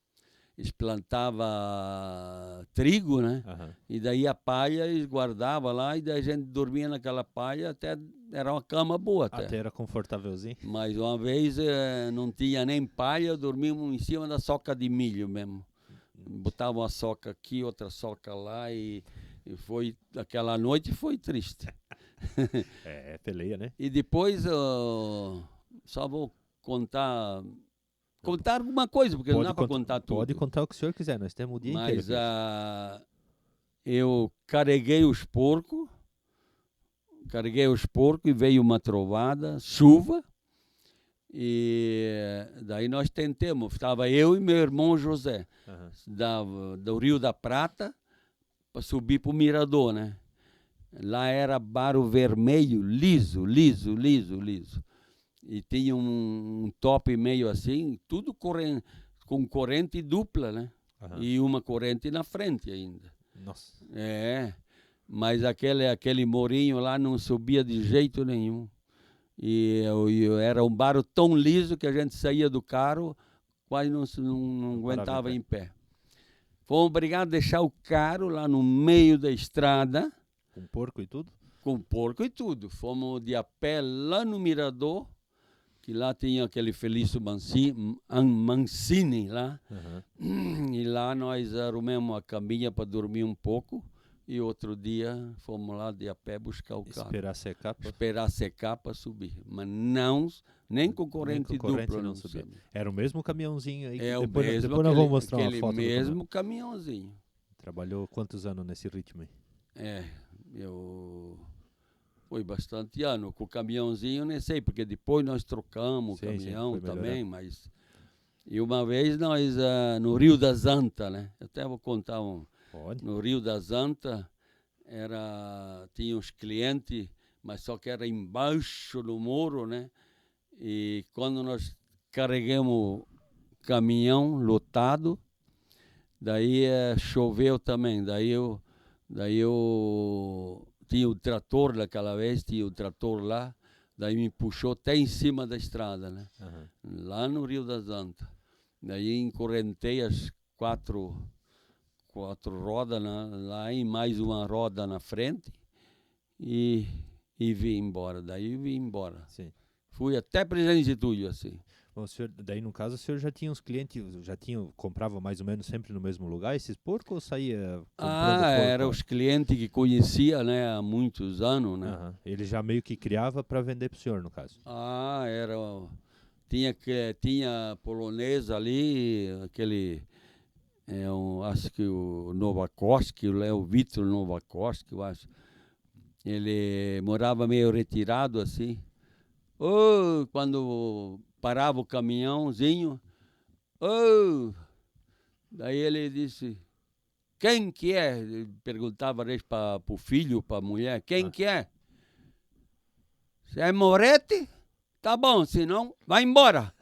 trigo, né? E daí a palha eles guardavam lá, e daí a gente dormia naquela palha, até era uma cama boa. Até era confortávelzinho. Mas uma vez não tinha nem palha, dormíamos em cima da soca de milho mesmo. Botava uma soca aqui, outra soca lá, e aquela noite foi triste. Peleia, né? E depois só vou contar alguma coisa, porque não dá para contar tudo. Pode contar o que o senhor quiser, nós temos o dia inteiro. Mas eu carreguei os porcos carreguei os porcos e veio uma trovada, chuva. E daí nós tentamos, estava eu e meu irmão José, do Rio da Prata, para subir para o Mirador, né? Lá era barro vermelho, liso. E tinha um top meio assim, tudo com corrente dupla, né? E uma corrente na frente ainda. Nossa. Mas aquele morinho lá não subia de jeito nenhum. E era um barro tão liso que a gente saía do carro, quase não aguentava em pé. Fomos obrigados a deixar o carro lá no meio da estrada. Com porco e tudo? Com porco e tudo. Fomos de a pé lá no Mirador, que lá tinha aquele Felício Mancini lá. E lá nós arrumamos a caminha para dormir um pouco. E outro dia fomos lá de a pé buscar o carro. Esperar secar para subir. Mas não, nem com corrente dupla não subia. Era o mesmo caminhãozinho aí? Depois nós vamos mostrar uma foto. Aquele mesmo caminhãozinho. Trabalhou quantos anos nesse ritmo aí? Foi bastante ano. Com o caminhãozinho, nem sei, porque depois nós trocamos o caminhão também, mas... E uma vez nós, no Rio das Antas, né? Eu até vou contar no Rio das Antas, tinha uns clientes, mas só que era embaixo do morro, né? E quando nós carregamos o caminhão lotado, daí choveu também. Daí eu tinha o trator daquela vez, tinha o trator lá, daí me puxou até em cima da estrada, né? Lá no Rio das Antas. Daí encorrentei as quatro rodas lá e mais uma roda na frente e vim embora. Daí vim embora. Sim. Fui até Presidente Getúlio, assim. Bom, senhor, daí no caso o senhor já tinha os clientes, comprava mais ou menos sempre no mesmo lugar esses porcos ou saía comprando porco? Eram os clientes que conhecia, né, há muitos anos, né? Ele já meio que criava para vender para o senhor, no caso? Tinha polonês ali, aquele... acho que o Novakoski, o Vitor Novakoski, eu acho. Ele morava meio retirado, assim. Quando parava o caminhãozinho, daí ele disse, quem que é? Ele perguntava para o filho, para a mulher, quem que é? Se é Moretti? Tá bom, senão vai embora.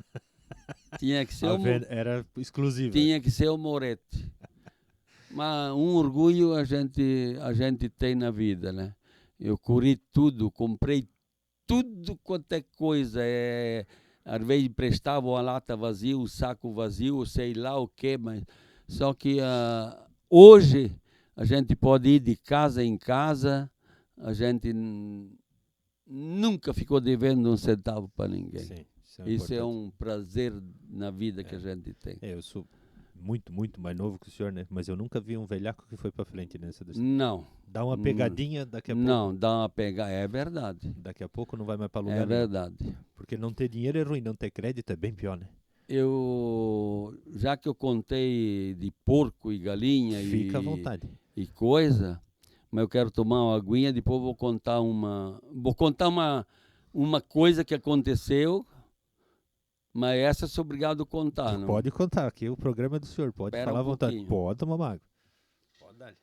Tinha que ser era exclusivo. Tinha que ser o Moretti. Mas um orgulho a gente tem na vida, né? Eu corri tudo, comprei tudo quanto é coisa. Às vezes emprestava uma lata vazia, um saco vazio, sei lá o quê, mas só que hoje a gente pode ir de casa em casa, a gente nunca ficou devendo um centavo para ninguém. Sim. Isso é um prazer na vida que a gente tem. Eu sou muito, muito mais novo que o senhor, né? Mas eu nunca vi um velhaco que foi para frente nessa decisão. Não. Dá uma pegadinha daqui a pouco. Não, dá uma pegada, é verdade. Daqui a pouco não vai mais para lugar nenhum. É verdade. Porque não ter dinheiro é ruim, não ter crédito é bem pior, né? Já que eu contei de porco e galinha Fica à vontade. E coisa, mas eu quero tomar uma aguinha, depois vou contar uma coisa que aconteceu. Mas essa eu sou obrigado a contar, não? Pode contar, aqui o programa é do senhor, pode falar à vontade. Pouquinho. Pode tomar uma água. Pode dar.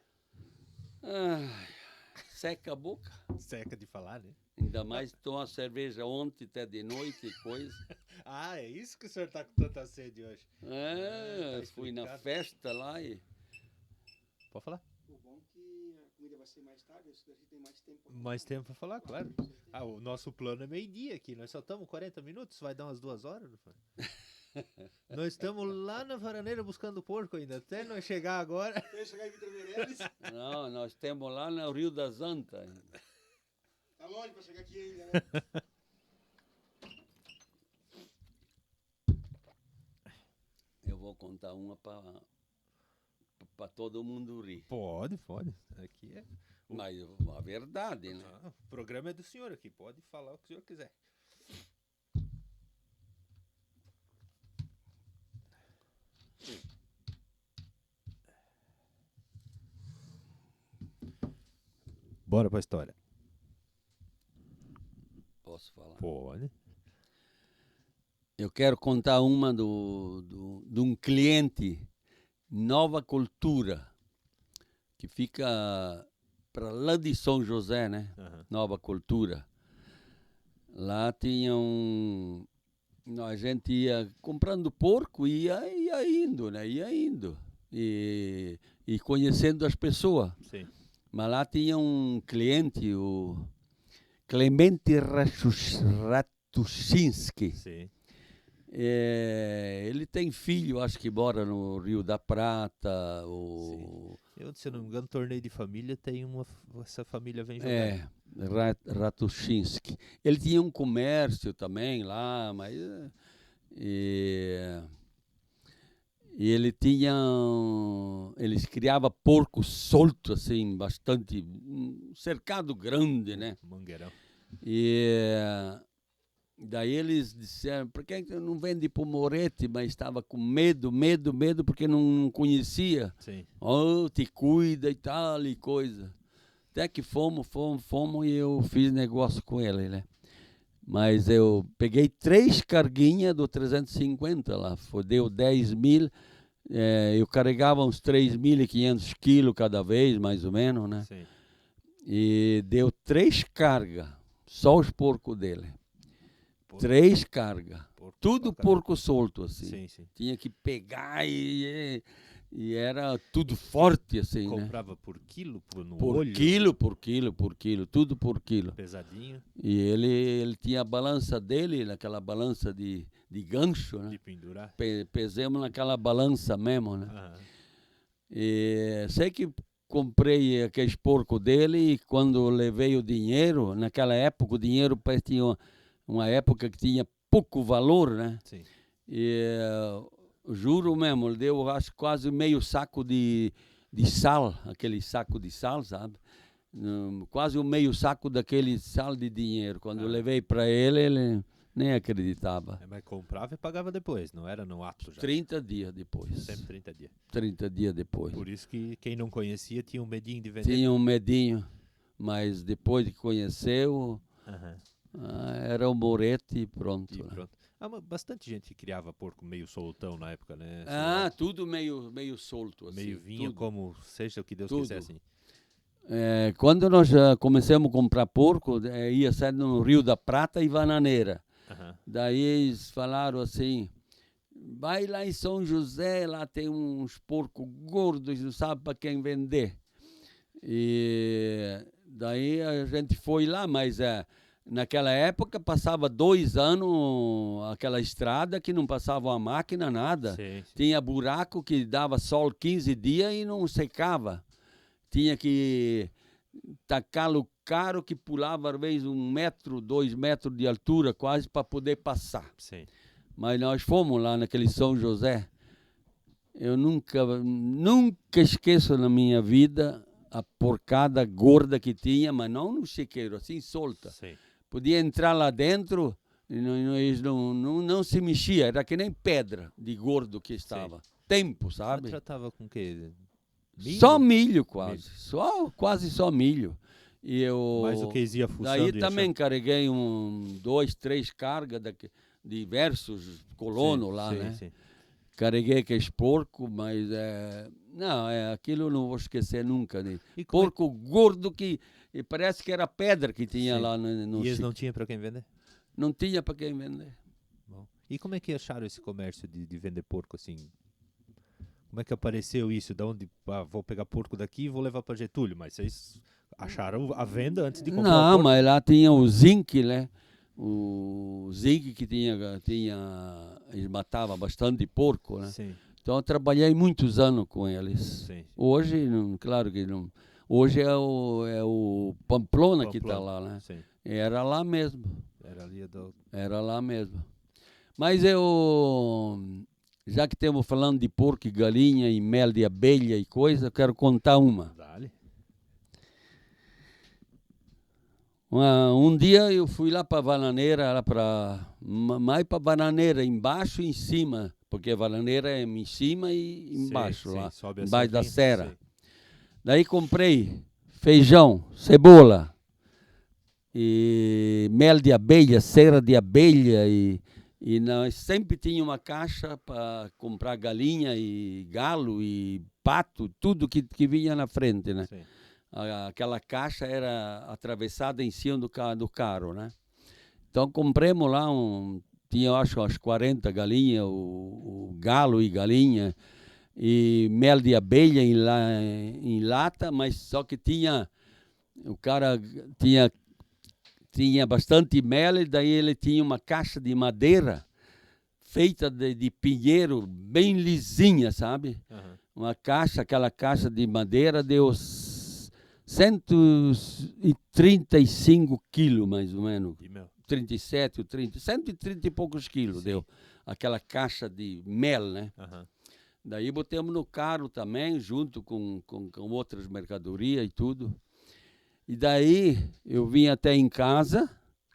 Seca a boca. Seca de falar, né? Ainda mais tomou uma cerveja ontem até de noite e coisa. É isso que o senhor tá com tanta sede hoje. Fui na festa lá e... Pode falar? O bom é que a comida vai ser mais tarde, isso daqui tem mais tempo. Mais tempo para falar, claro. O nosso plano é meio-dia aqui, nós só estamos 40 minutos, vai dar umas 2 horas. Nós estamos lá na varaneira buscando porco ainda, até nós chegar agora. Até chegar em Vitor Meirelles. Não, nós estamos lá no Rio das Antas. Tá longe para chegar aqui ainda, né? Eu vou contar uma para todo mundo rir. Pode. Aqui é... Mas a verdade, né? O programa é do senhor aqui, pode falar o que o senhor quiser. Bora pra história. posso falar. Pode. Eu quero contar uma de um cliente, Nova Cultura, que fica para lá de São José, né? Aham. Nova Cultura. Lá tinha a gente ia comprando porco e ia indo, né? Ia indo. E conhecendo as pessoas. Sim. Mas lá tinha um cliente, o Clemente Ratuszinski. Sim. Ele tem filho, acho que mora no Rio da Prata. Eu, se eu não me engano, torneio de família tem essa família vem jogar. Ratuszinski. Ele tinha um comércio também lá, mas e ele eles criavam porco solto assim, bastante, um cercado grande, né? Mangueirão. E daí eles disseram, por que não vende para o Moretti? Mas estava com medo, porque não conhecia. Sim. Oh, te cuida e tal e coisa. Até que fomos e eu fiz negócio com ele, né? Mas eu peguei 3 carguinhas do 350 lá, deu 10 mil. Eu carregava uns 3.500 quilos cada vez, mais ou menos, né? Sim. E deu 3 cargas, só os porcos dele. 3 cargas, tudo porco solto, assim. Sim, sim. Tinha que pegar e era tudo forte, assim, Comprava por quilo, no por olho? por quilo, tudo por quilo. Pesadinho. E ele tinha a balança dele, naquela balança de gancho, né? De pendurar. Pesemos naquela balança mesmo, né? Aham. E sei que comprei aqueles porcos dele e quando levei o dinheiro, naquela época o dinheiro tinha uma época que tinha pouco valor, né? Sim. E juro mesmo, ele deu acho quase meio saco de sal, aquele saco de sal, sabe? Quase o meio saco daquele sal de dinheiro. Quando eu levei para ele nem acreditava. Mas comprava e pagava depois, não era no ato já? 30 dias depois. Sempre 30 dias. 30 dias depois. Por isso que quem não conhecia tinha um medinho de vender. Tinha um medinho, mas depois de conheceu, Aham. era o Moretti e pronto. E pronto. Mas bastante gente criava porco meio soltão na época, né? Tudo meio solto. Assim, meio vinha tudo. como seja o que Deus Tudo. quiser, assim. Quando nós começamos a comprar porco, ia ser no Rio da Prata e Bananeira. Aham. Daí eles falaram assim, vai lá em São José, lá tem uns porcos gordos, não sabe para quem vender. E daí a gente foi lá, mas naquela época passava 2 anos aquela estrada que não passava uma máquina, nada. Sim, sim. Tinha buraco que dava sol 15 dias e não secava. Tinha que tacá-lo caro que pulava às vezes 1 metro, 2 metros de altura quase para poder passar. Sim. Mas nós fomos lá naquele São José. Eu nunca esqueço na minha vida a porcada gorda que tinha, mas não no chiqueiro, assim solta. Sim. Podia entrar lá dentro e não se mexia, era que nem pedra de gordo que estava. Sim. Tempo, Mas sabe? tratava com o quê? Milho? Só milho quase, quase só milho. E Mas o que ia fuçando daí e também achando. carreguei 2, 3 cargas de diversos colonos Sim, lá, sim, né? sim. Carreguei aqueles porcos, mas aquilo eu não vou esquecer nunca. Né? E como Porco gordo que parece que era pedra que tinha Sim. lá no E eles sítio. não tinham para quem vender? Não tinha para quem vender. Bom. E como é que acharam esse comércio de vender porco assim? Como é que apareceu isso? Da onde vou pegar porco daqui e vou levar para Getúlio? Mas vocês acharam a venda antes de comprar o Não, porco? mas lá tinha o zinc, né? O zinc que tinha eles matavam bastante porco, né? Sim, Então eu trabalhei muitos anos com eles. sim. Hoje, claro que não. Hoje é o Pamplona que está lá, né? Sim. Era lá mesmo. Era ali Era lá mesmo. Mas já que estamos falando de porco e galinha e mel de abelha e coisa, eu quero contar uma. Dale. Um dia eu fui lá para Bananeira, mais para Bananeira, embaixo e em cima, porque a Bananeira é em cima e embaixo, sim, lá, sobe a embaixo da serrinha, serra. sim. Daí comprei feijão, cebola, e mel de abelha, cera de abelha, e nós sempre tínhamos uma caixa para comprar galinha e galo e pato, tudo que vinha na frente, né? Sim. Aquela caixa era atravessada em cima do carro, né? Então compramos lá, tinha eu acho umas 40 galinhas, o galo e galinha, e mel de abelha em lata, mas só que o cara tinha bastante mel, e daí ele tinha uma caixa de madeira feita de pinheiro, bem lisinha, sabe? Uhum. Aquela caixa de madeira deu 135 quilos, mais ou menos. 37, 130 e poucos quilos. Sim. Deu aquela caixa de mel, né? Uhum. Daí botamos no carro também, junto com outras mercadorias e tudo. E daí eu vim até em casa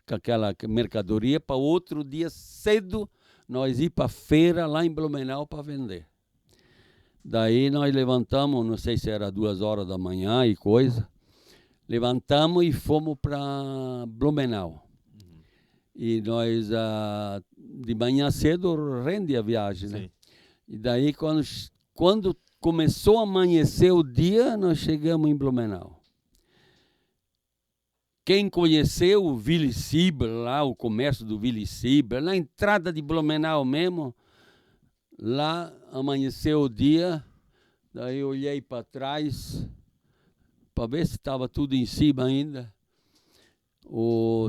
com aquela mercadoria para outro dia cedo nós ir para a feira lá em Blumenau para vender. Daí nós levantamos, não sei se era 2 horas da manhã e coisa, levantamos e fomos para Blumenau. Uhum. E nós, de manhã cedo, rende a viagem, né? Sim. E daí quando começou a amanhecer o dia, nós chegamos em Blumenau. Quem conheceu o Willy Sieber, lá o comércio do Willy Sieber, na entrada de Blumenau mesmo, lá amanheceu o dia, daí eu olhei para trás, para ver se estava tudo em cima ainda.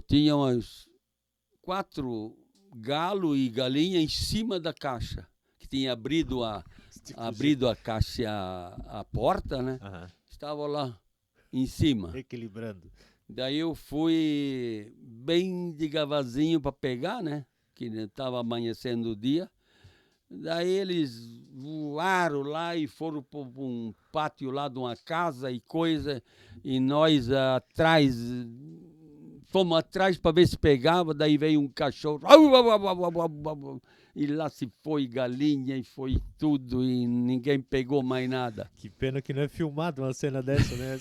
Tinha uns 4 galos e galinha em cima da caixa, que tinha abrido a caixa, a porta, né? Uhum. Estava lá em cima. Equilibrando. Daí eu fui bem devagarzinho para pegar, né? Que estava amanhecendo o dia. Daí eles voaram lá e foram para um pátio lá de uma casa e coisa. E nós fomos atrás para ver se pegava. Daí veio um cachorro. E lá se foi galinha e foi tudo. E ninguém pegou mais nada. Que pena que não é filmado uma cena dessa, né?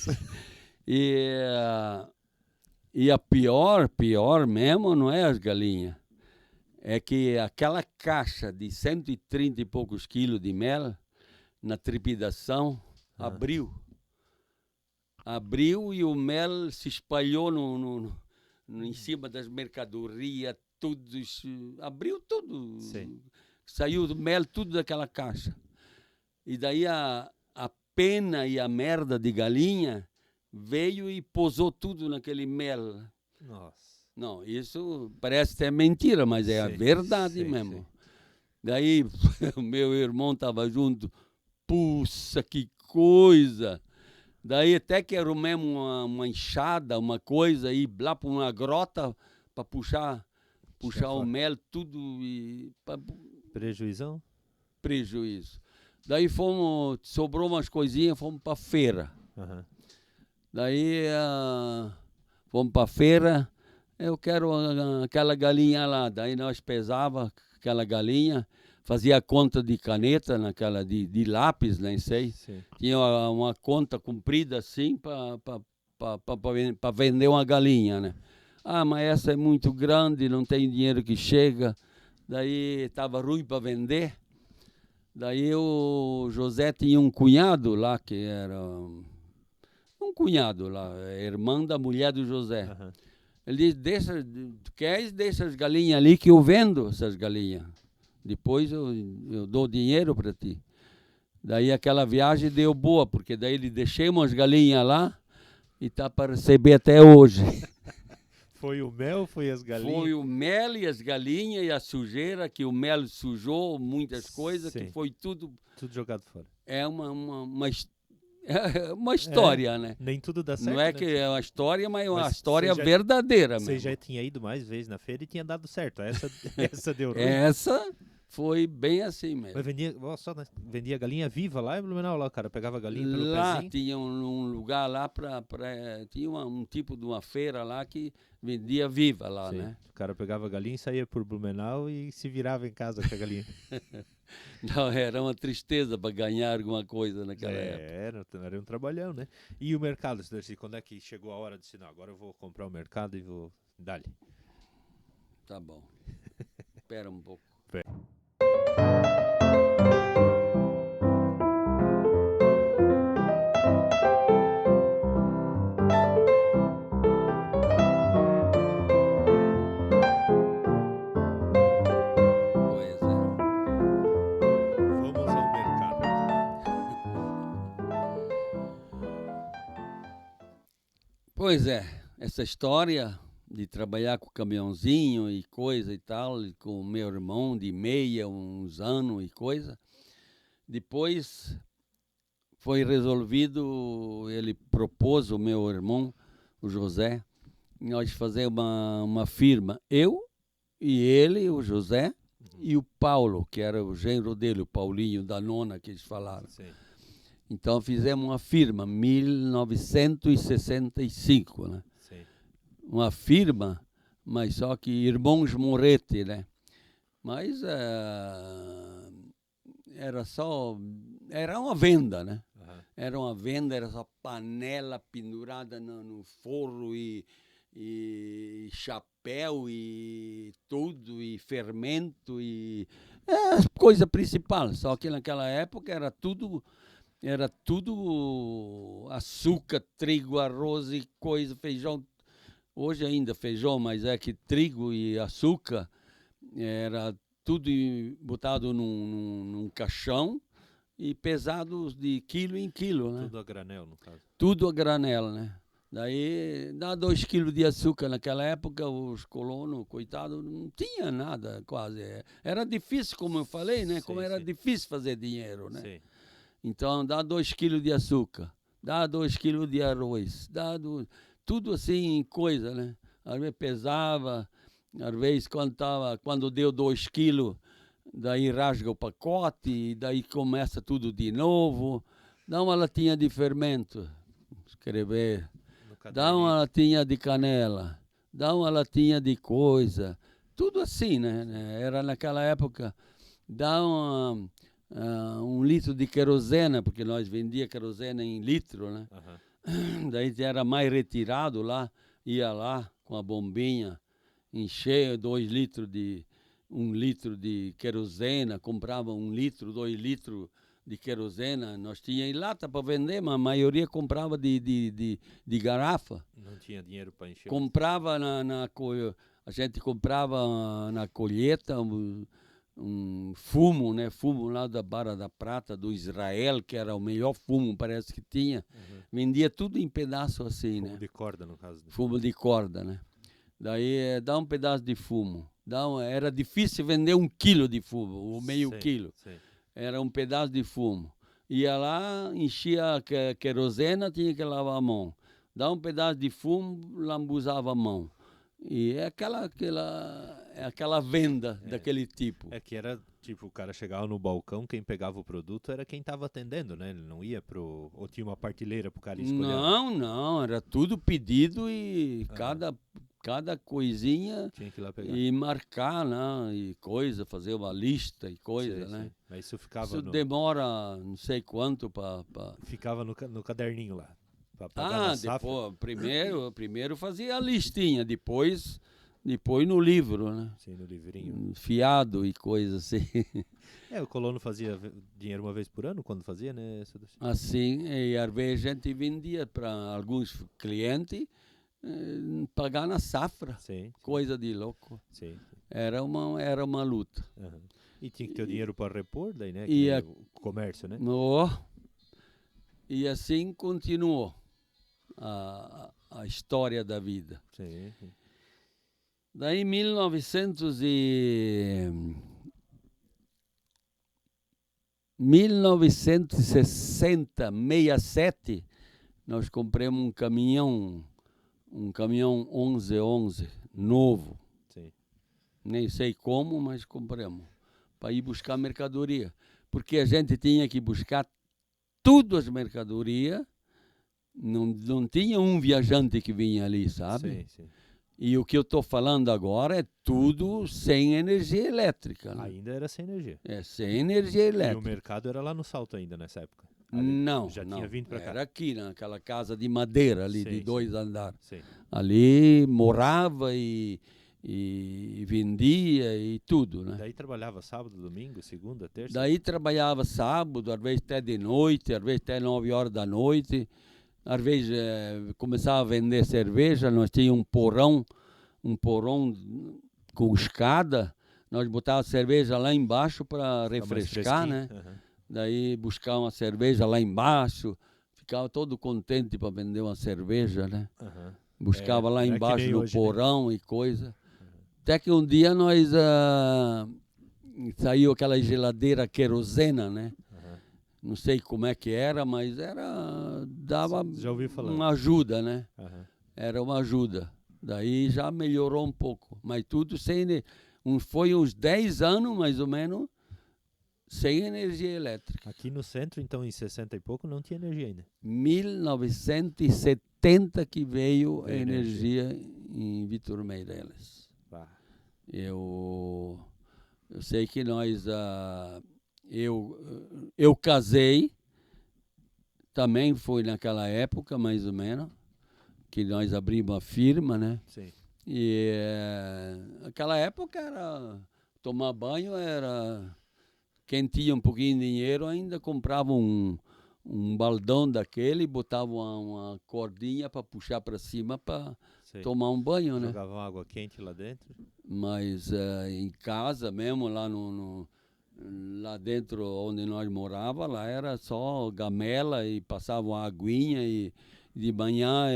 E a pior mesmo não é as galinhas. É que aquela caixa de 130 e poucos quilos de mel, na trepidação, abriu. Abriu e o mel se espalhou em cima das mercadorias, tudo. Abriu tudo. Sim. Saiu o mel tudo daquela caixa. E daí a pena e a merda de galinha veio e posou tudo naquele mel. Nossa. Não, isso parece até mentira, mas é a verdade mesmo. Sim. Daí o meu irmão estava junto. Puxa, que coisa! Daí até que arrumamos uma enxada, uma coisa, e lá para uma grota para puxar o mel, tudo. Prejuízo? Prejuízo. Daí sobrou umas coisinhas, fomos para a feira. Uhum. Daí fomos para a feira, eu quero aquela galinha lá. Daí nós pesava aquela galinha, fazia a conta de caneta, naquela de lápis, nem sei. Sim. Tinha uma conta comprida assim para vender uma galinha, né? Mas essa é muito grande, não tem dinheiro que chega. Daí estava ruim para vender. Daí o José tinha um cunhado lá que era... um cunhado lá, irmã da mulher do José. Uhum. Ele disse, queres dessas galinhas ali que eu vendo essas galinhas? Depois eu dou dinheiro para ti. Daí aquela viagem deu boa, porque daí ele deixei umas galinhas lá e tá para receber até hoje. Foi o mel, foi as galinhas? Foi o mel e as galinhas e a sujeira, que o mel sujou muitas coisas, sim, que foi tudo... tudo jogado fora. É uma história, né? Nem tudo dá certo. Não é, né? Que é uma história, mas é uma história verdadeira mesmo. Você já tinha ido mais vezes na feira e tinha dado certo. Essa deu ruim. Essa Foi bem assim mesmo. Mas vendia galinha viva lá em Blumenau, lá, o cara pegava a galinha pelo Lá pezinho? tinha um lugar lá tinha um tipo de uma feira lá que vendia viva lá, Sim. né? O cara pegava a galinha e saía por Blumenau e se virava em casa com a galinha. Não, era uma tristeza para ganhar alguma coisa naquela época. Era um trabalhão, né? E o mercado, Darcy, quando é que chegou a hora de ensinar? Agora eu vou comprar o mercado e vou... Dali. Tá bom. Espera um pouco. Pois é. Vamos ao mercado. Pois é, essa história de trabalhar com caminhãozinho e coisa e tal, e com o meu irmão de meia, uns anos e coisa. Depois foi resolvido, ele propôs, o meu irmão, o José, nós fazer uma firma. Eu e ele, o José, e o Paulo, que era o genro dele, o Paulinho da nona que eles falaram. Sim. Então fizemos uma firma, 1965, né? Sim. Uma firma, mas só que Irmãos Moretti, né? Mas era uma venda, né? Aham. Era uma venda, era só panela pendurada no forro e chapéu e tudo, e fermento e a coisa principal. Só que naquela época era tudo açúcar, trigo, arroz e coisa, feijão. Hoje ainda feijão, mas é que trigo e açúcar era tudo botado num caixão e pesado de quilo em quilo, né? Tudo a granel, no caso. Tudo a granela, né? Daí dá 2 quilos de açúcar naquela época, os colonos, coitados, não tinha nada quase. Era difícil, como eu falei, né? Como era difícil fazer dinheiro, né? Sim. Então dá 2 quilos de açúcar, dá 2 quilos de arroz, tudo assim, coisa, né? Às vezes pesava, às vezes quando deu 2 quilos, daí rasga o pacote, e daí começa tudo de novo. Dá uma latinha de fermento, escrever. Dá uma latinha de canela, dá uma latinha de coisa. Tudo assim, né? Era naquela época, dá um litro de querosena, porque nós vendia querosena em litro, né? Aham. Daí era mais retirado lá, ia lá com a bombinha, encher 1 litro de querosena, comprava 1 litro, 2 litros de querosena. Nós tínhamos em lata para vender, mas a maioria comprava de garrafa. Não tinha dinheiro para encher. Comprava a gente comprava na colheita um fumo, né? Fumo lá da Barra da Prata, do Israel, que era o melhor fumo, parece que tinha. Uhum. Vendia tudo em pedaço assim, Fumo né? de corda, no caso. Fumo de corda, né? Daí dá um pedaço de fumo. Era difícil vender 1 quilo de fumo, ou meio quilo. Sim. Era um pedaço de fumo. Ia lá, enchia a querosena, tinha que lavar a mão. Dá um pedaço de fumo, lambuzava a mão. E é aquela venda daquele tipo. É que era, tipo, o cara chegava no balcão, quem pegava o produto era quem estava atendendo, né? Ele não ia ou tinha uma partilheira pro cara escolher. Não, era tudo pedido e cada coisinha tinha que ir lá pegar. E marcar, né? E coisa, fazer uma lista e coisa, né? Sim. Mas isso ficava Isso demora não sei quanto para... Ficava no caderninho lá. Pra pagar na safra. Depois, primeiro fazia a listinha, depois no livro, né? Sim, no livrinho. Fiado e coisa assim. O colono fazia dinheiro uma vez por ano, quando fazia, né? Assim, e às vezes a gente vendia para alguns clientes pagar na safra. Sim. Coisa de louco. Sim. Era uma luta. Uhum. E tinha que ter o dinheiro para repor, daí, né? O comércio, né? E assim continuou a história da vida. Sim. Daí, em 1960, 67, nós compramos um caminhão 1111, novo. Sim. Nem sei como, mas compramos. para ir buscar mercadoria. Porque a gente tinha que buscar tudo as mercadorias, não tinha um viajante que vinha ali, sabe? Sim, sim. E o que eu estou falando agora é tudo sem energia elétrica. Né? Ainda era sem energia. É, sem energia E elétrica. o mercado era lá no Salto ainda nessa época? Não, já não. tinha vindo para cá? Era aqui, naquela casa de madeira ali, Sim, de sim. 2 andares. Sim. Ali morava e vendia e tudo, né? Daí trabalhava sábado, domingo, segunda, terça? Daí trabalhava sábado, às vezes até de noite, às vezes até 9 horas da noite. Às vezes começava a vender cerveja, nós tínhamos um porão com escada, nós botávamos cerveja lá embaixo para refrescar, né? Uhum. Daí buscar uma cerveja lá embaixo, ficava todo contente para vender uma cerveja, né? Uhum. Buscava lá não é que embaixo nem no hoje, né? porão e coisa. Até que um dia nós saiu aquela geladeira querosena, né? Uhum. Não sei como é que era, mas dava Já ouvi falar. uma ajuda, né? Uhum. Era uma ajuda. Daí já melhorou um pouco, mas tudo sem foi uns 10 anos mais ou menos sem energia elétrica. Aqui no centro, então, em 60 e pouco, não tinha energia ainda. 1970 que veio a Veio energia em Vitor Meireles. Ah. Eu sei que nós eu casei, também foi naquela época, mais ou menos, que nós abrimos a firma, né? Sim. E naquela época era tomar banho, era quem tinha um pouquinho de dinheiro ainda comprava um baldão daquele e botava uma cordinha para puxar para cima para tomar um banho, né? Jogavam água quente lá dentro. Mas em casa mesmo, lá dentro onde nós morava, lá era só gamela e passava uma aguinha e de manhã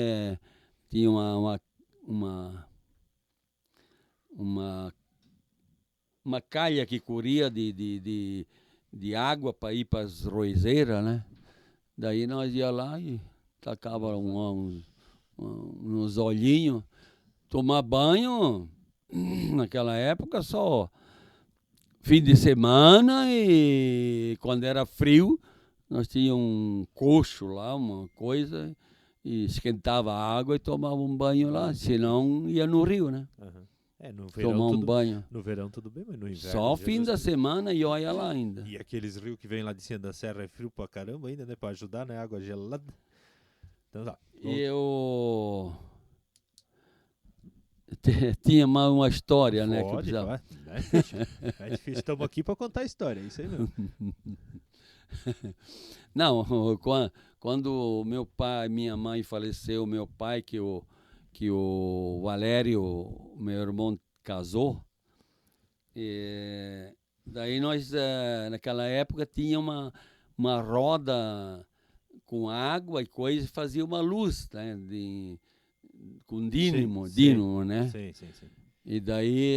tinha uma calha que corria de água para ir para as roezeiras, né? Daí nós ia lá e tacava uns olhinhos, tomar banho, naquela época só fim de semana e quando era frio, nós tínhamos um cocho lá, uma coisa, e esquentava a água e tomava um banho lá, senão ia no rio, né? Uhum. No verão, Tomar um banho. No verão tudo bem, mas no inverno... Só fim da semana e olha lá ainda. E aqueles rios que vêm lá de cima da serra é frio pra caramba ainda, né? Pra ajudar, né? Água gelada. Então tá. Eu tinha mais uma história, né? Que eu Pode, precisava. não é difícil. Não é difícil. Estamos aqui pra contar a história, é isso aí mesmo. Não, quando meu pai, minha mãe faleceu, meu pai, que o Valério, meu irmão, casou, daí nós, naquela época, tinha uma roda com água e coisa, e fazia uma luz, né, com dínamo, né? Sim. E daí,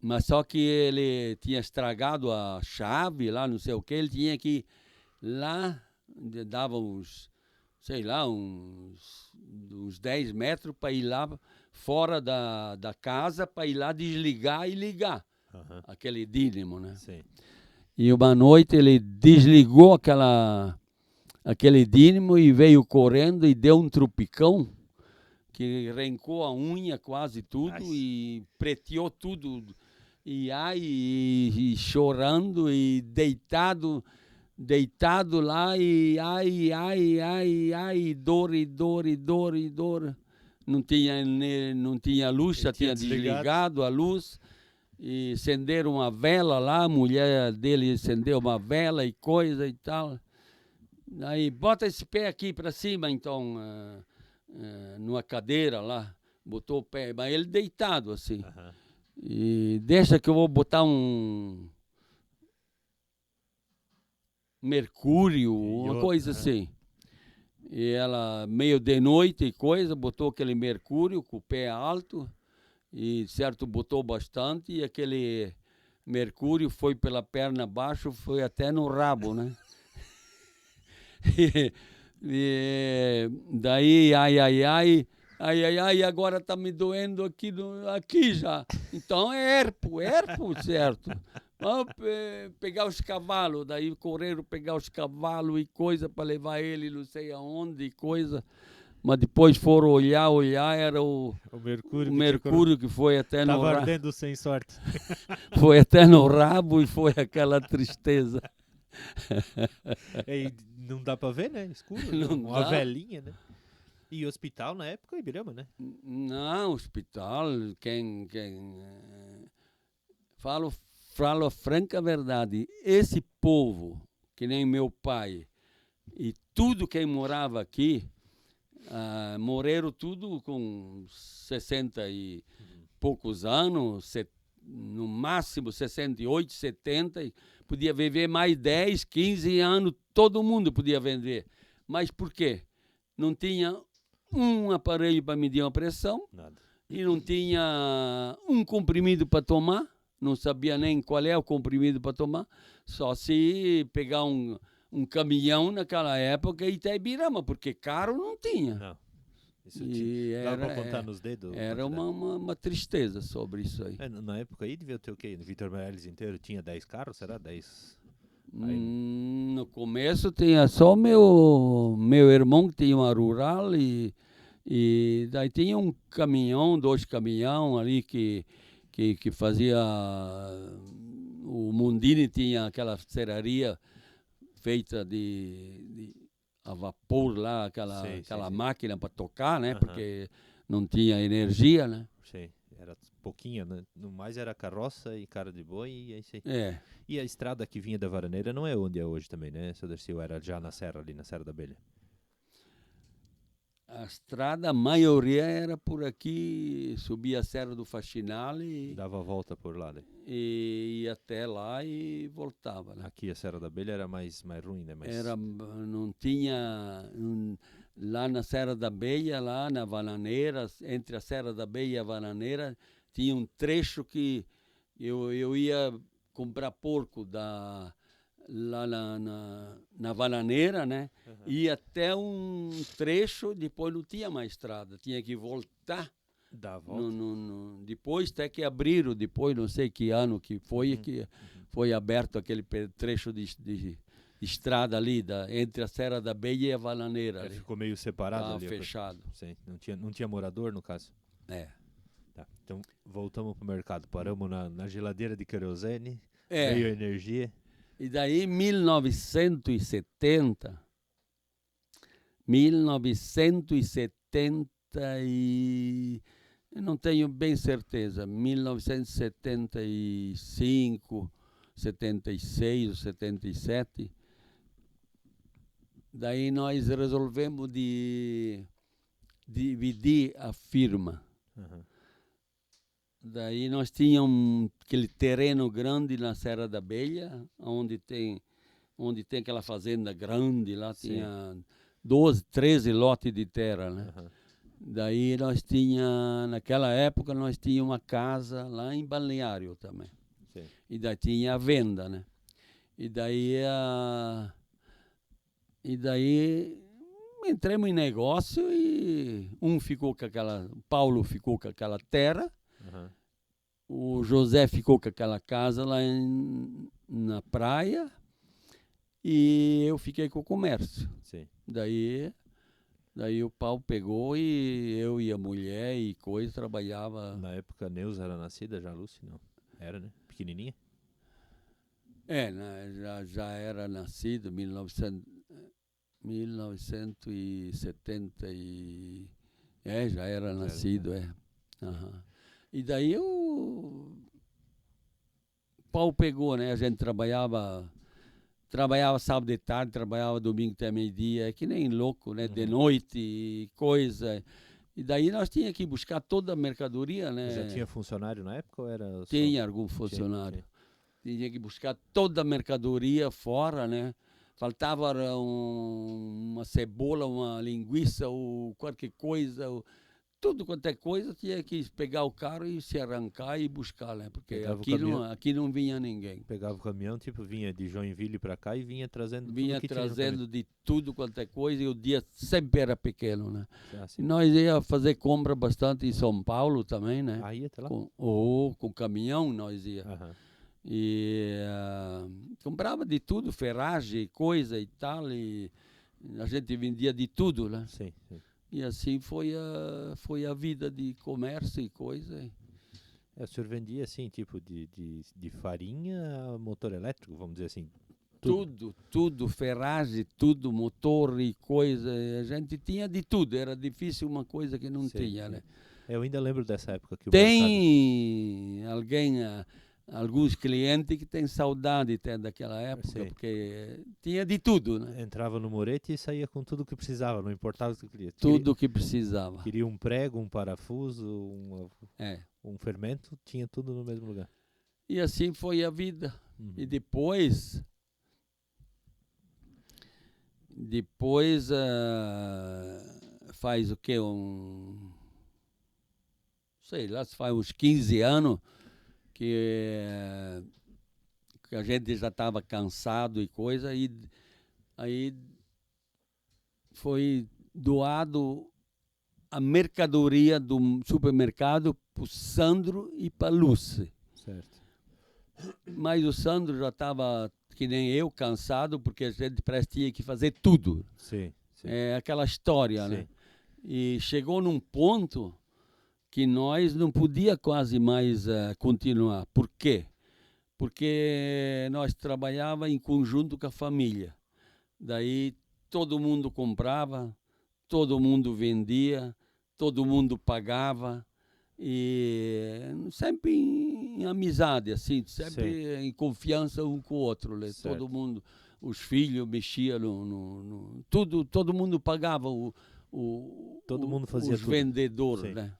mas só que ele tinha estragado a chave lá, não sei o que, ele tinha que ir lá, dava uns 10 metros para ir lá fora da casa, para ir lá desligar e ligar aquele dínamo, né? Sim. E uma noite ele desligou aquele dínamo e veio correndo e deu um tropicão que arrancou a unha quase tudo. Ai. E preteou tudo. E chorando e deitado lá e dor. Não tinha luz, já tinha desligado a luz. E acenderam uma vela lá, a mulher dele acendeu uma vela e coisa e tal. Aí, bota esse pé aqui para cima, então, numa cadeira lá. Botou o pé, mas ele deitado assim. Uhum. E deixa que eu vou botar um mercúrio, uma coisa assim. E ela, meio de noite e coisa, botou aquele mercúrio com o pé alto. E, certo, botou bastante e aquele mercúrio foi pela perna abaixo, foi até no rabo, né? e daí, ai, agora tá me doendo aqui já. Então é herpo, certo? Vamos pegar os cavalos. Daí correram pegar os cavalos e coisa para levar ele não sei aonde e coisa. Mas depois foram olhar, era o Mercúrio que foi até no rabo. Estava ardendo sem sorte. Foi até no rabo e foi aquela tristeza. E não dá para ver, né? Escuro. Não uma dá. velhinha, né? E hospital na época, Ibirama, né? Não, hospital, falo a franca verdade, esse povo, que nem meu pai, e tudo quem morava aqui, morreram tudo com 60 e poucos anos, no máximo 68, 70, e podia viver mais 10, 15 anos, todo mundo podia vender. Mas por quê? Não tinha um aparelho para medir uma pressão. Nada. E não tinha um comprimido para tomar, não sabia nem qual é o comprimido para tomar, só se pegar um caminhão naquela época e Ibirama, porque caro não tinha. Não. Isso E dava para contar nos dedos? Era uma tristeza sobre isso aí. Na época aí devia ter o quê? No Vitor Meirelles inteiro tinha 10 carros, será? 10? No começo tinha só meu irmão que tinha uma rural e daí tinha um caminhão, 2 caminhão ali que fazia. O Mundini tinha aquela serraria feita a vapor lá, aquela máquina para tocar, né? Porque não tinha energia, né? Sim, era pouquinho, né? No mais era carroça e cara de boi e é isso aí. É. E a estrada que vinha da Varaneira não é onde é hoje também, né, seu Darcy? Era já na serra, ali na Serra da Abelha? A estrada, a maioria era por aqui, subia a Serra do Faxinal e dava a volta por lá, né? E ia até lá e voltava, né? Aqui a Serra da Abelha era mais ruim, né? Não tinha... lá na Serra da Abelha, lá na Bananeira, entre a Serra da Abelha e a Bananeira, tinha um trecho que eu ia comprar porco lá na Bananeira, né? Ia até um trecho, depois não tinha mais estrada, tinha que voltar. Dá a volta. Depois até que abriram, depois não sei que ano que foi, que foi aberto aquele trecho de estrada ali, entre a Serra da Abelha e a Bananeira. Ele ficou meio separado ali. Fechado. Sim, não tinha morador no caso? É. Tá, então voltamos pro mercado, paramos na geladeira de querosene, veio energia. E daí, em 1970 e... eu não tenho bem certeza, 1975, 76 ou 77, daí nós resolvemos dividir a firma. Daí nós tínhamos aquele terreno grande na Serra da Abelha, onde tem aquela fazenda grande, lá tinha 12, 13 lotes de terra, né? Daí naquela época nós tínhamos uma casa lá em Balneário também. Sim. E daí tinha a venda, né? E daí entramos em negócio e o Paulo ficou com aquela terra, o José ficou com aquela casa lá na praia e eu fiquei com o comércio. Sim. Daí o pau pegou e eu e a mulher e coisa trabalhava. Na época a Neuza era nascida já, Lúcia? Não. Era, né? Pequenininha? Já era nascido em 1970 já era nascido, E daí o pau pegou, né? A gente trabalhava sábado de tarde, trabalhava domingo até meio-dia, que nem louco, né? De noite e coisa. E daí nós tínhamos que buscar toda a mercadoria, né? Já tinha funcionário na época ou era só... Tinha algum funcionário. Tinha que buscar toda a mercadoria fora, né? Faltava uma cebola, uma linguiça ou qualquer coisa, tudo quanto é coisa, tinha que pegar o carro e se arrancar e buscar, né? Porque aqui não vinha ninguém. Pegava o caminhão, vinha de Joinville para cá e vinha trazendo Vinha tudo que trazendo de tudo quanto é coisa e o dia sempre era pequeno, né? Assim. E nós ia fazer compra bastante em São Paulo também, né? Ia até lá? Com caminhão nós ia. E comprava de tudo, ferragem, coisa e tal, e a gente vendia de tudo, né? Sim, sim. E assim foi a vida de comércio e coisa. O senhor vendia assim, tipo de farinha a motor elétrico, vamos dizer assim? Tudo, ferragem, tudo, motor e coisa. A gente tinha de tudo, era difícil uma coisa que não tinha, né? Eu ainda lembro dessa época que o Tem alguns clientes que têm saudade até daquela época, porque tinha de tudo, né? Entrava no Moretti e saía com tudo que precisava, não importava o que queria. Tudo que precisava. Queria um prego, um parafuso, um fermento, tinha tudo no mesmo lugar. E assim foi a vida. E depois faz o quê? Sei lá, se faz uns 15 anos que a gente já estava cansado e coisa, e aí foi doado a mercadoria do supermercado para o Sandro e para a Lúcia. Certo. Mas o Sandro já estava, que nem eu, cansado, porque a gente parece que tinha que fazer tudo. Sim. É aquela história, né? E chegou num ponto que nós não podia quase mais continuar. Por quê? Porque nós trabalhava em conjunto com a família. Daí todo mundo comprava, todo mundo vendia, todo mundo pagava, e sempre em amizade, assim, sempre em confiança um com o outro. Né? Todo mundo, os filhos mexiam tudo, todo mundo pagava todo mundo fazia os tudo. Vendedores, né?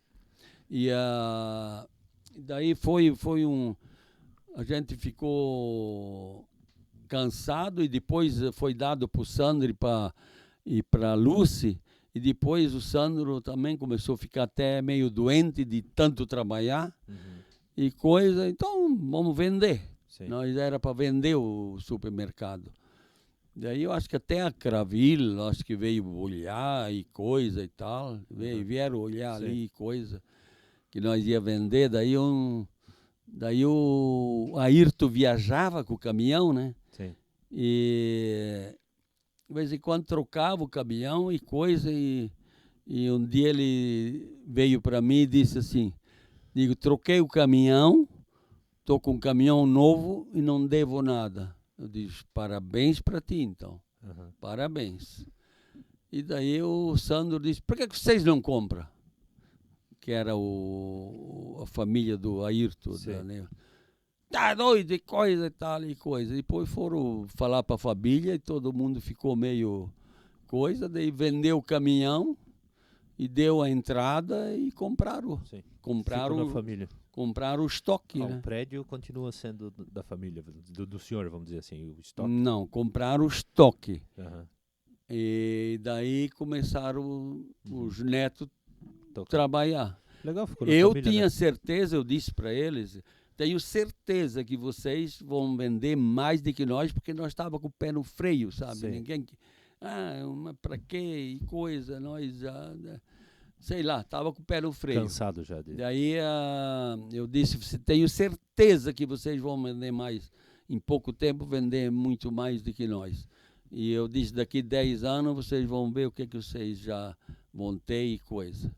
E daí a gente ficou cansado, e depois foi dado para o Sandro e para a Lucy, e depois o Sandro também começou a ficar até meio doente de tanto trabalhar e coisa, então vamos vender. Nós era para vender o supermercado. Daí eu acho que até a Cravil, acho que veio olhar e coisa e tal, vieram olhar ali e coisa, que nós ia vender. Daí o Ayrton viajava com o caminhão, né? Sim. E de vez em quando trocava o caminhão e coisa, e um dia ele veio para mim e disse assim, troquei o caminhão, estou com um caminhão novo e não devo nada. Eu disse, parabéns para ti então, parabéns. E daí o Sandro disse, por que vocês não compram? Que era a família do Ayrton, né? Tá doido, e coisa e tal, e coisa. Depois foram falar para a família e todo mundo ficou meio coisa, daí vendeu o caminhão e deu a entrada e compraram. Compraram a família. Compraram o estoque, né? O prédio continua sendo da família, do senhor, vamos dizer assim, o estoque? Não, compraram o estoque. E daí começaram os netos trabalhar. Legal, ficou na família, família, tinha né? certeza, eu disse para eles, tenho certeza que vocês vão vender mais do que nós, porque nós estávamos com o pé no freio, sabe? Ninguém... mas para quê? E coisa, nós já... Sei lá, estava com o pé no freio. Cansado já dele. Daí eu disse, tenho certeza que vocês vão vender mais, em pouco tempo, vender muito mais do que nós. E eu disse, daqui 10 anos vocês vão ver o que vocês já vão ter e coisa.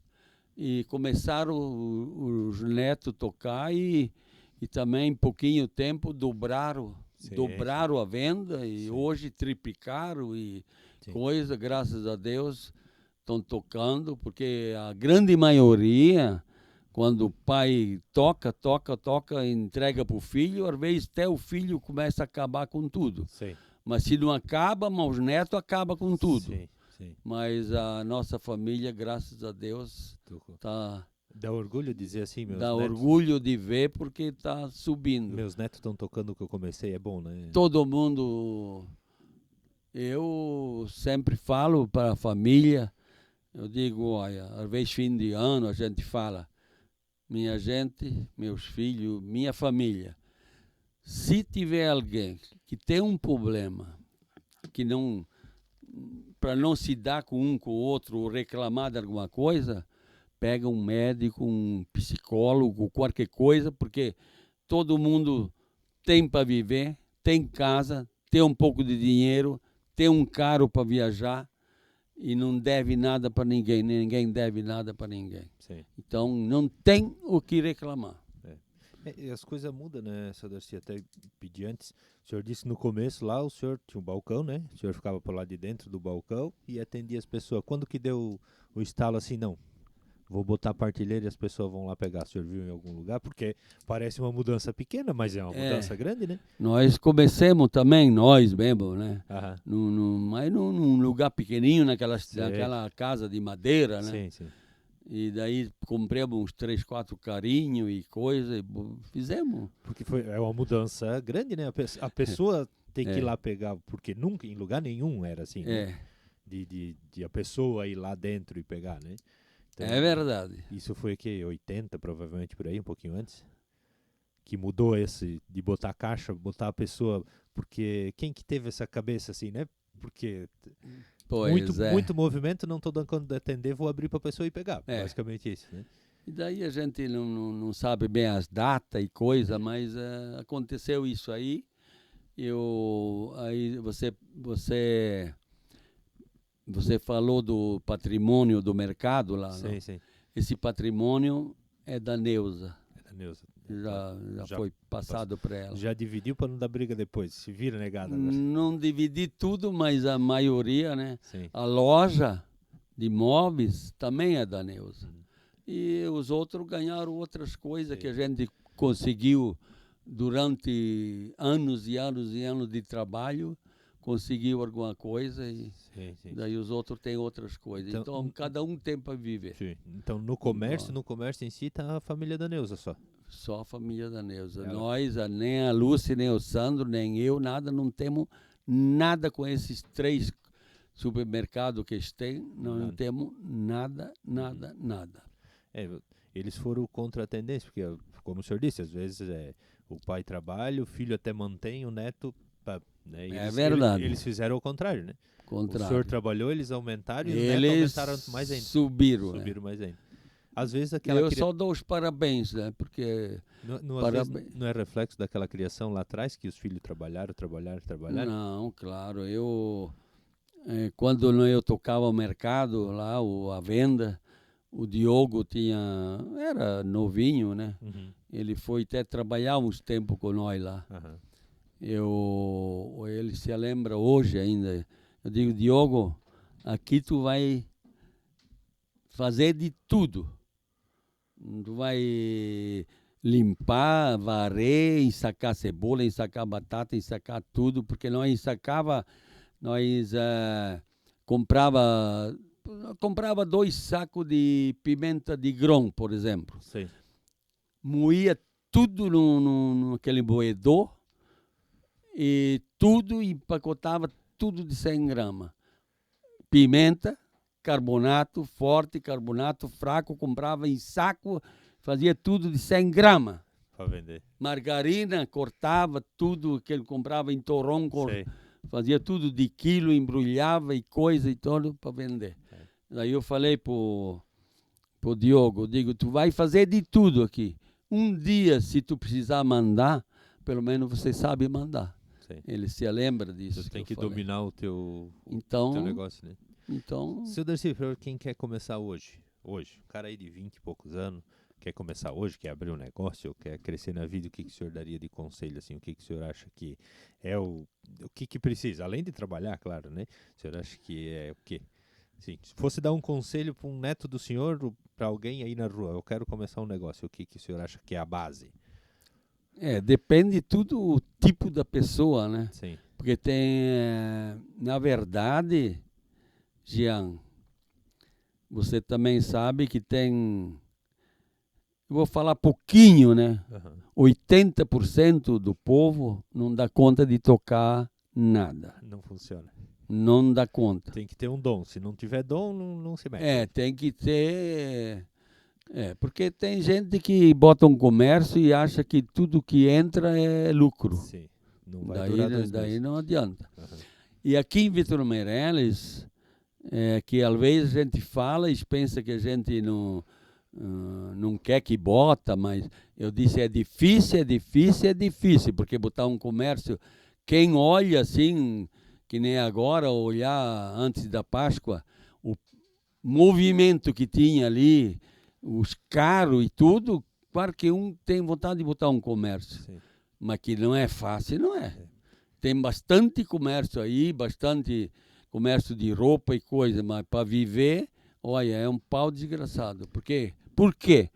E começaram os netos a tocar e também, em pouquinho tempo, dobraram a venda e hoje triplicaram e coisa, graças a Deus, estão tocando, porque a grande maioria, quando o pai toca, entrega para o filho, às vezes até o filho começa a acabar com tudo. Mas se não acaba, os netos acabam com tudo. Mas a nossa família, graças a Deus, está... Dá orgulho dizer assim, meus netos? Dá orgulho de ver, porque está subindo. Meus netos estão tocando o que eu comecei, é bom, né? Todo mundo... Eu sempre falo para a família, eu digo, olha, às vezes fim de ano a gente fala, minha gente, meus filhos, minha família, se tiver alguém que tem um problema, que não... para não se dar com um com o outro ou reclamar de alguma coisa, pega um médico, um psicólogo, qualquer coisa, porque todo mundo tem para viver, tem casa, tem um pouco de dinheiro, tem um carro para viajar e não deve nada para ninguém, ninguém deve nada para ninguém. Sim. Então não tem o que reclamar. E as coisas mudam, né, seu Darcy? Até pedi antes. O senhor disse no começo lá, o senhor tinha um balcão, né? O senhor ficava por lá de dentro do balcão e atendia as pessoas. Quando que deu o estalo assim, não? Vou botar a partilheira e as pessoas vão lá pegar. O senhor viu em algum lugar? Porque parece uma mudança pequena, mas é uma mudança grande, né? Nós começamos também, nós mesmo, né? Aham. Mas num lugar pequenininho, naquela casa de madeira, né? Sim, sim. E daí compramos uns 3, 4 carinhos e coisa, e fizemos. Porque é uma mudança grande, né? A pessoa tem que ir lá pegar, porque nunca, em lugar nenhum era assim, né? De a pessoa ir lá dentro e pegar, né? Então, é verdade. Isso foi que 80, provavelmente, por aí, um pouquinho antes, que mudou esse de botar a caixa, botar a pessoa, porque quem que teve essa cabeça assim, né? Porque muito movimento, não estou dando conta de atender, vou abrir para a pessoa e pegar. Basicamente isso, né? E daí a gente não sabe bem as datas e coisa, mas aconteceu isso aí. Aí você falou do patrimônio do mercado lá. Sim, sim. Esse patrimônio é da Neuza. É da Neuza. Já foi passado para ela. Já dividiu para não dar briga depois, se vira negada. Não dividi tudo, mas a maioria, né? Sim. A loja de móveis também é da Neuza. E os outros ganharam outras coisas que a gente conseguiu durante anos e anos e anos de trabalho, conseguiu alguma coisa e daí os outros têm outras coisas. Então cada um tem para viver. Sim. Então no comércio em si está a família da Neuza só. Só a família da Neuza. Nós, nem a Lúcia, nem o Sandro, nem eu, não temos nada com esses 3 supermercados que eles têm. Não temos nada. Eles foram contra a tendência, porque, como o senhor disse, às vezes o pai trabalha, o filho até mantém, o neto... Né? É verdade. Eles fizeram o contrário, né? O senhor trabalhou, eles aumentaram e eles os netos aumentaram mais ainda. Subiram mais ainda. Às vezes só dou os parabéns, né? Porque não é reflexo daquela criação lá atrás, que os filhos trabalharam? Não, claro. Quando eu tocava o mercado lá, a venda, o Diogo era novinho, né? Uhum. Ele foi até trabalhar uns tempos com nós lá. Uhum. Ele se lembra hoje ainda. Eu digo, Diogo, aqui tu vai fazer de tudo. Tu vai limpar, varrer, ensacar cebola, ensacar batata, ensacar tudo, porque nós comprava 2 sacos de pimenta de grão, por exemplo. Sim. Moía tudo naquele moedor e tudo empacotava tudo de 100 gramas. Pimenta, carbonato forte, carbonato fraco, comprava em saco, fazia tudo de 100 gramas. Para vender. Margarina, cortava tudo que ele comprava em torrão, fazia tudo de quilo, embrulhava e coisa e tudo para vender. Daí eu falei pro Diogo, digo, tu vai fazer de tudo aqui. Um dia, se tu precisar mandar, pelo menos você sabe mandar. Sim. Ele se lembra disso. Você tem que dominar o teu negócio, né? Então... Seu Darcy, para quem quer começar hoje, o cara aí de 20 e poucos anos, quer começar hoje, quer abrir um negócio, quer crescer na vida, o que o senhor daria de conselho, assim, o que o senhor acha que é o que precisa? Além de trabalhar, claro, né? O senhor acha que é o quê? Sim, se fosse dar um conselho para um neto do senhor, para alguém aí na rua, eu quero começar um negócio, o que o senhor acha que é a base? Depende tudo o tipo da pessoa, né? Sim. Porque na verdade, Jean, você também sabe que eu vou falar pouquinho, né? Uhum. 80% do povo não dá conta de tocar nada. Não funciona. Não dá conta. Tem que ter um dom. Se não tiver dom, não se mexe. Tem que ter... porque tem gente que bota um comércio e acha que tudo que entra é lucro. Sim. Não vai durar 2 meses. Daí não adianta. Uhum. E aqui em Vítor Meireles, que às vezes a gente fala e pensa que a gente não quer que bota, mas eu disse, é difícil, porque botar um comércio, quem olha assim, que nem agora, olhar antes da Páscoa, o movimento que tinha ali, os carros e tudo, claro que um tem vontade de botar um comércio, sim, mas que não é fácil, não é. Tem bastante comércio aí, bastante comércio de roupa e coisa, mas para viver, olha, é um pau desgraçado. Por quê? Por quê?